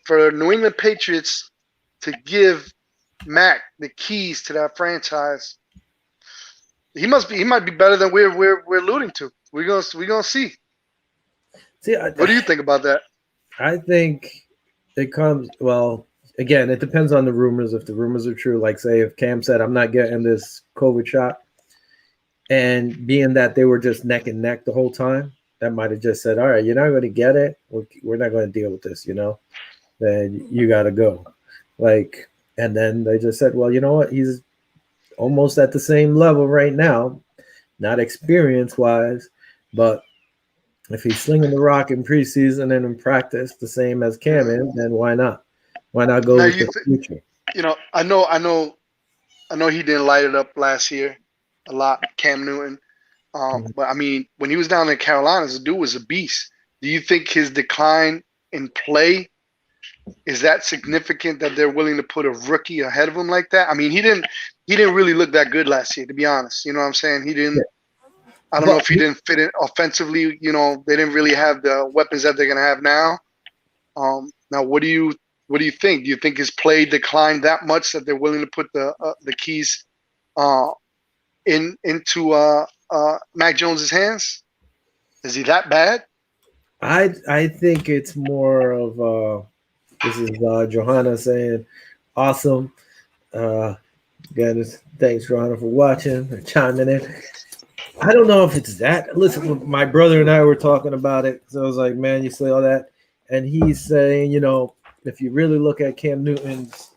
New England Patriots to give Mac the keys to that franchise, he might be better than we're alluding to. We're gonna see. What do you think about that? I think it comes again, it depends on the rumors. If the rumors are true, like say if Cam said I'm not getting this COVID shot, and being that they were just neck and neck the whole time, that might have just said, all right, you're not going to get it. We're not going to deal with this, then you got to go. And then they just said, well, you know what? He's almost at the same level right now, not experience-wise, but if he's slinging the rock in preseason and in practice the same as Cam is, then why not? Why not go with the future? I know he didn't light it up last year a lot, Cam Newton. But I mean, when he was down in Carolina, the dude was a beast. Do you think his decline in play is that significant that they're willing to put a rookie ahead of him like that? I mean, he didn't really look that good last year, to be honest. You know what I'm saying? He didn't. I don't know if he didn't fit in offensively. They didn't really have the weapons that they're gonna have now. Now, what do you think? Do you think his play declined that much that they're willing to put the keys into Mac Jones's hands? Is he that bad? I think it's more of this is Johanna saying awesome. Again, thanks Johanna for watching or chiming in. I don't know if it's that. Listen, my brother and I were talking about it. So I was like, man, you say all that. And he's saying, if you really look at Cam Newton's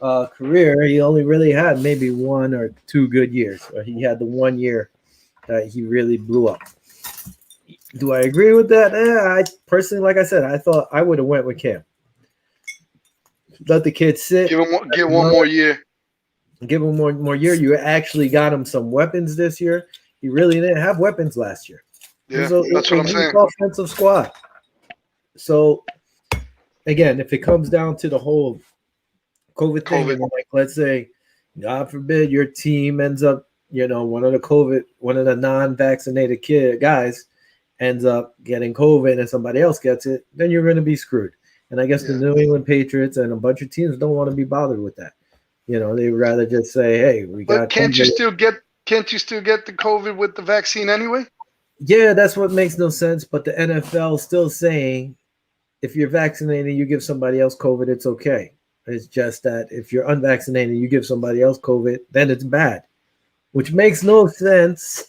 career, he only really had maybe 1 or 2 good years. Or he had the 1 year that he really blew up. Do I agree with that? I personally, like I said, I thought I would have went with Cam. Let the kid sit. Give one more year. Give him one more year. You actually got him some weapons this year. He really didn't have weapons last year. Yeah, that's what I'm saying. Offensive squad. So, again, if it comes down to the whole COVID thing, like let's say God forbid your team ends up, one of the non-vaccinated guys ends up getting COVID and somebody else gets it, then you're going to be screwed. And I guess the Yeah. New England Patriots and a bunch of teams don't want to be bothered with that. They'd rather just say, "Hey, we But got COVID." can't you still get the COVID with the vaccine anyway? Yeah, that's what makes no sense. But the NFL still saying if you're vaccinated, you give somebody else COVID, it's okay. It's just that if you're unvaccinated, you give somebody else COVID, then it's bad, which makes no sense.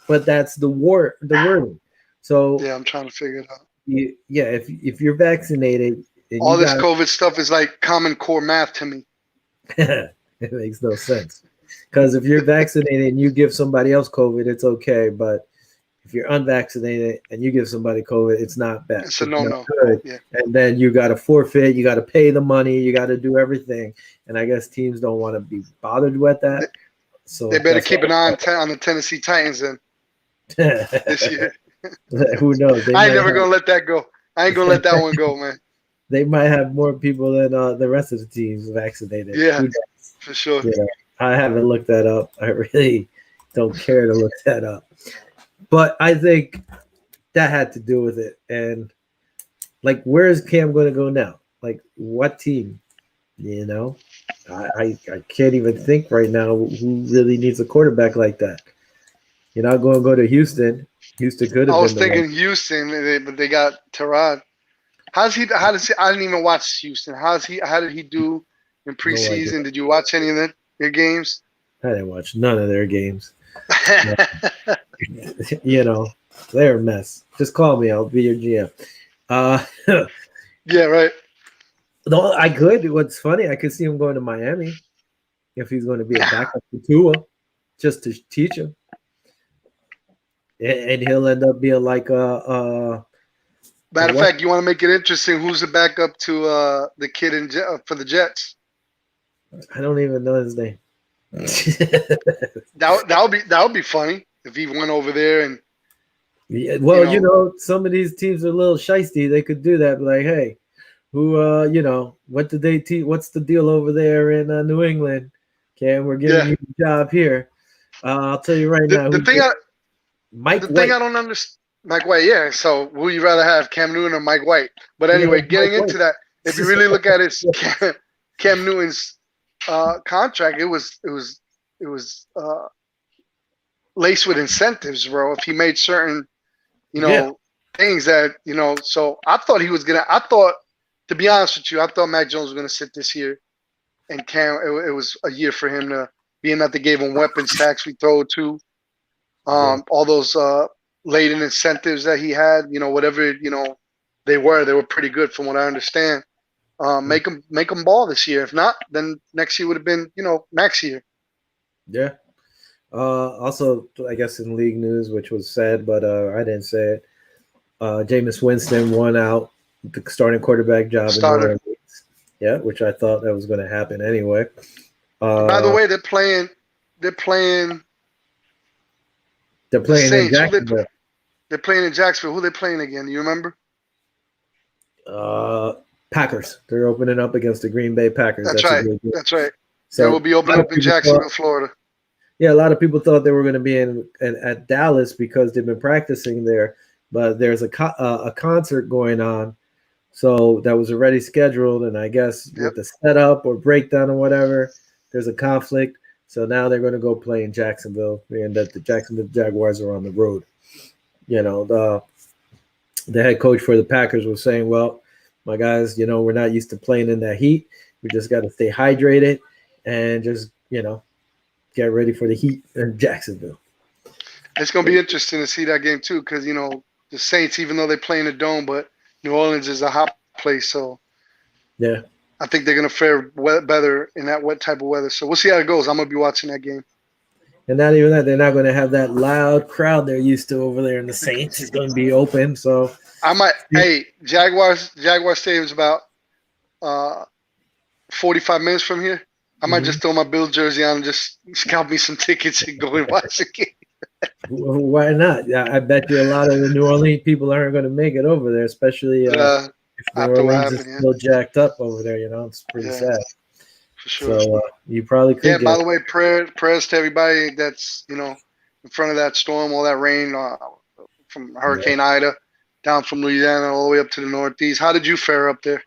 But that's the wording. So Yeah, I'm trying to figure it out. yeah, if you're vaccinated and you All this got COVID stuff is like Common Core math to me. it makes no sense because if you're vaccinated and you give somebody else COVID, it's okay. But if you're unvaccinated and you give somebody COVID, it's not bad. It's a It's not no-no. good. Yeah. And then you got to forfeit. You got to pay the money. You got to do everything. And I guess teams don't want to be bothered with They, that. they So better that's keep an eye on the Tennessee Titans then this year. who knows? They I ain't might never gonna let that go. I ain't gonna let that one go, man. they might have more people than the rest of the teams vaccinated. Yeah, Who knows? for sure. I haven't looked that up. I really don't care to look that up. But I think that had to do with it. And like, where is Cam going to go now? Like, what team? I can't even think right now who really needs a quarterback like that. You're not going to go to Houston. Houston could I have was been the one. thinking Houston, but they got Terod. How's he? How does he? I didn't even watch Houston. How's he? How did he do in No idea. preseason? Did you watch any of their games? I didn't watch none of their games. They're a mess. Just call me. I'll be your GM. Uh, Yeah, right. no, I could. What's funny, I could see him going to Miami if he's going to be a backup to Tua, just to teach him, and he'll end up being like Matter of what? fact, you want to make it interesting. Who's the backup to the kid for the Jets? I don't even know his name. That would be funny if he went over there and Yeah, well, some of these teams are a little shisty. They could do that, like, hey, who, what did they teach? What's the deal over there in New England? Okay, we're giving yeah. you a job here. I'll tell you right now. The Mike thing White. I don't understand, Mike White. Yeah. So who would you rather have, Cam Newton or Mike White? But Yeah, anyway, Mike getting into White. that, if you really look at his Cam Newton's contract, it was laced with incentives, bro. If he made certain Yeah. things that, so I thought I thought, to be honest with you, I thought Mac Jones was going to sit this year and Cam, it was a year for him to, being that they gave him weapons tax we throw to, all those laden incentives that he had, whatever, they were pretty good from what I understand. Make them ball this year. If not, then next year would have been, Mac's year. Yeah. Also, I guess in league news, which was sad, but I didn't say it. Jameis Winston won out the starting quarterback job in New Orleans. Yeah, which I thought that was going to happen anyway. By the way, they're playing in Saints. Jacksonville. They're playing in Jacksonville. Who they playing again? Do you remember? Packers. They're opening up against the Green Bay Packers. That's right. That's right. So they will be opening up in Jacksonville, Florida. Yeah, a lot of people thought they were going to be at Dallas because they've been practicing there, but there's a concert going on, so that was already scheduled, and I guess with the setup or breakdown or whatever, there's a conflict. So now they're going to go play in Jacksonville, and that the Jacksonville Jaguars are on the road. The head coach for the Packers was saying, well, my guys, we're not used to playing in that heat. We just got to stay hydrated and just, get ready for the heat in Jacksonville. It's going to be interesting to see that game, too, because, the Saints, even though they play in the Dome, but New Orleans is a hot place. So, yeah, I think they're going to fare better in that wet type of weather. So, we'll see how it goes. I'm going to be watching that game. And not even that, they're not going to have that loud crowd they're used to over there in the Saints. It's going to be open. So, Jaguars Stadium's about 45 minutes from here. I might just throw my Bills jersey on and just scalp me some tickets and go and watch the game. Why not? I bet you a lot of the New Orleans people aren't going to make it over there, especially if New Orleans is still jacked up over there. It's pretty sad. for sure. So you probably Yeah. could By get. the way, prayers to everybody that's in front of that storm, all that rain from Yeah. Hurricane Ida, down from Louisiana all the way up to the Northeast. How did you fare up there?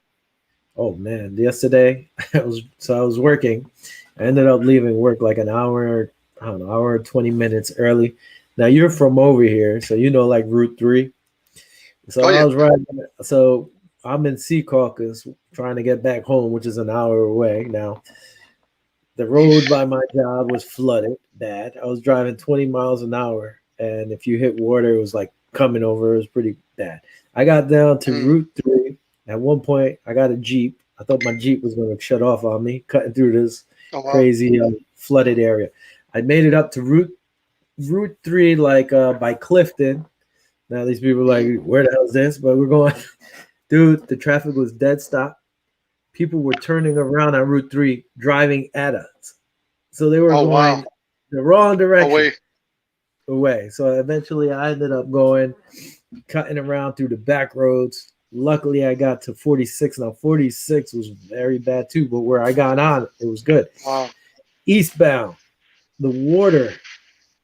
Oh man, yesterday I was working. I ended up leaving work like an hour, I don't know, hour 20 minutes early. Now you're from over here, so you know like Route 3. So Oh I yeah. was riding. So I'm in Sea Caucus trying to get back home, which is an hour away. Now the road Eesh. by my job was flooded bad. I was driving 20 miles an hour, and if you hit water, it was like coming over. It was pretty bad. I got down to Mm. Route 3. At one point, I got a Jeep. I thought my Jeep was going to shut off on me, cutting through this Oh wow. crazy flooded area. I made it up to Route 3, like by Clifton. Now these people are Mm. like, where the hell is this? But we're going, dude. The traffic was dead stop. People were turning around on Route 3, driving at us. So they were Oh wow. going the wrong Oh direction wait. away. So eventually I ended up going, cutting around through the back roads. Luckily, I got to 46. Now, 46 was very bad too, but where I got on, it was good. Wow. Eastbound, the water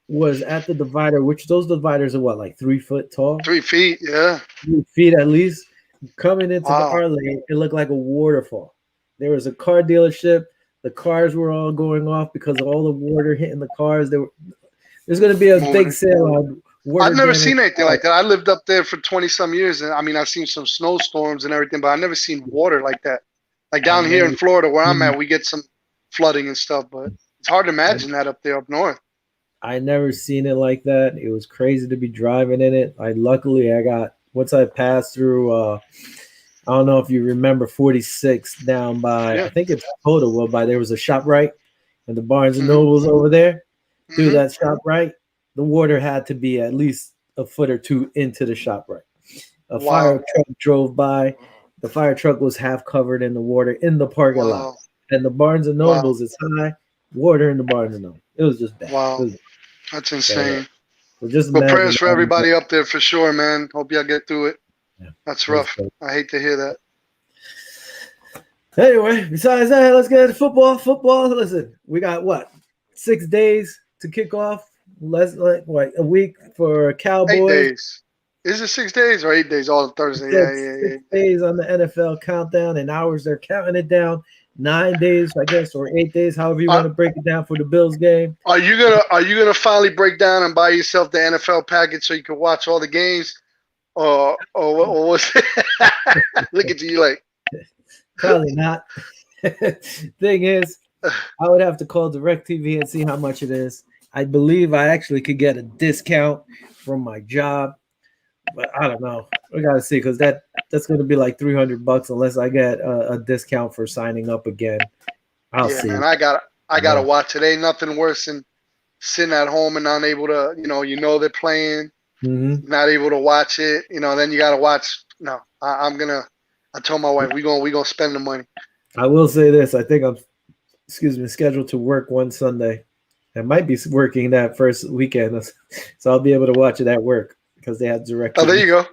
was at the divider, which those dividers are what, like 3 foot tall? 3 feet. Yeah. 3 feet at least. Coming into Wow. our lane, it looked like a waterfall. There was a car dealership. The cars were all going off because of all the water hitting the cars. There's going to be a Moving big it. sale on water I've never damage seen anything cars. like that. I lived up there for 20 some years, and I mean, I've seen some snowstorms and everything, but I've never seen water like that. Like I down here in never Florida, where I'm seen at, we get some flooding and stuff, but it's hard to I, imagine that up there up north. I never seen it like that. It was crazy to be driving in it. I got once I passed through I don't know if you remember 46 down by Yeah. I think it's Potawatomi, by there was a shop right and the Barnes and Hmm. Nobles over there. Dude, Hmm. that shop right, the water had to be at least a foot or two into the shop right. A fire Wow. truck drove by. The fire truck was half covered in the water in the parking lot. Wow. And the Barnes and Wow. Nobles is high, water in the Barnes and Nobles. It was just bad. It Wow. was, That's so, yeah. insane. So just Well, imagine prayers for all of that. everybody up there for sure, man. Hope y'all get through it. Yeah, That's it was rough. crazy. I hate to hear that. Anyway, besides that, let's get into football. Football. Listen, we got what 6 days to kick off. Less like what a week for 8 days. Cowboys. Is it 6 days or 8 days? All Thursday. Yeah, Six yeah, six yeah, yeah. days on the NFL countdown, and hours they're counting it down. 9 days, I guess, or 8 days, however you want Are, to break it down for the Bills game. are you gonna finally break down and buy yourself the NFL package so you can watch all the games? Or what's it? Look at you like Probably not. Thing is, I would have to call DirecTV and see how much it is. I believe I actually could get a discount from my job, but I don't know. We gotta see because that's going to be like $300 unless I get a discount for signing up again. I'll yeah, see. man. I gotta Yeah. watch it. Ain't nothing worse than sitting at home and not able to, they're playing, Hmm. not able to watch it. Then you gotta watch. No, I'm gonna. I told my wife we gonna spend the money. I will say this: I think I'm, excuse me, scheduled to work one Sunday. I might be working that first weekend, so I'll be able to watch it at work because they have Oh, there DirecTV. you go.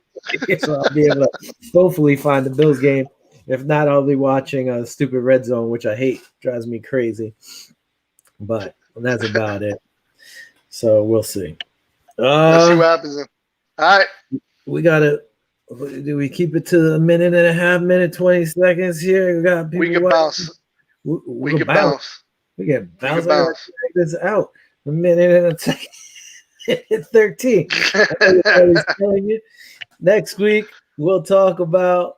So I'll be able to hopefully find the Bills game. If not, I'll be watching a stupid red zone, which I hate, drives me crazy. But that's about it. So we'll see. Let's see Uh, what happens. Then. All right, we gotta. Do we keep it to a minute and a half, minute 20 seconds here? We got we people could watching. bounce. We We can could bounce. bounce. We can We bounce. could I gotta bounce. check this out. A minute and a second. It's 13. I know everybody's telling you. Next week we'll talk about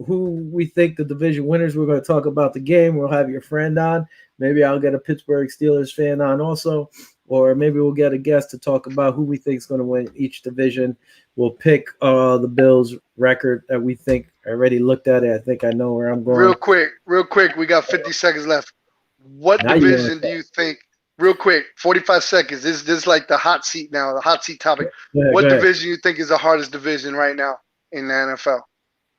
who we think the division winners. We're going to talk about the game. We'll have your friend on. Maybe I'll get a Pittsburgh Steelers fan on also, or maybe we'll get a guest to talk about who we think is going to win each division. We'll pick the Bills' record that we think. I already looked at it. I think I know where I'm going. Real quick. We got 50 seconds left. What Now you want division do you think? Real quick, 45 seconds. This is like the hot seat now, the hot seat topic. to go ahead. Go What ahead. division you think is the hardest division right now in the NFL?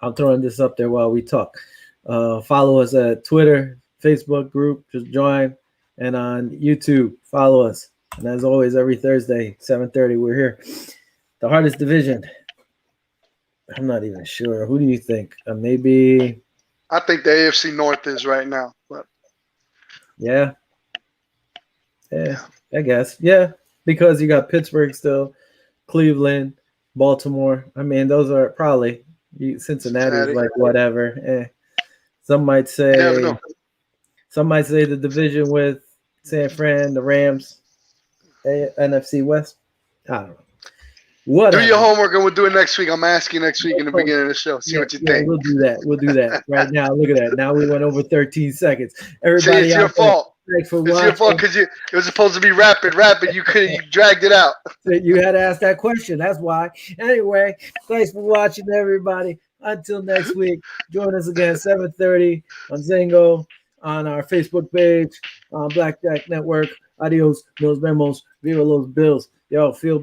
I'm throwing this up there while we talk. Follow us at Twitter, Facebook group. Just join, and on YouTube, follow us. And as always, every Thursday, 7:30, we're here. The hardest division. I'm not even sure. Who do you think? Maybe. I think the AFC North is right now. But Yeah. Yeah. I guess. Yeah. Because you got Pittsburgh still, Cleveland, Baltimore. I mean, those are probably Cincinnati's Cincinnati. like whatever. Some might You never say know. the division with San Fran, the Rams, NFC West. I don't know. Do your Whatever. homework and we'll do it next week. I'm asking next week in the Oh, beginning of the show. See yeah, what you yeah, think. we'll do that. We'll do that right now. Look at that. Now we went over 13 seconds. See, Everybody it's your out there, fault. thanks for It's your fault watching. because it was supposed to be rapid. You dragged it out. You had to ask that question. That's why. Anyway, thanks for watching, everybody. Until next week, join us again 7:30 on Zango, on our Facebook page, on Blackjack Network. Adios, nos vemos, viva los Bills. Yo, feel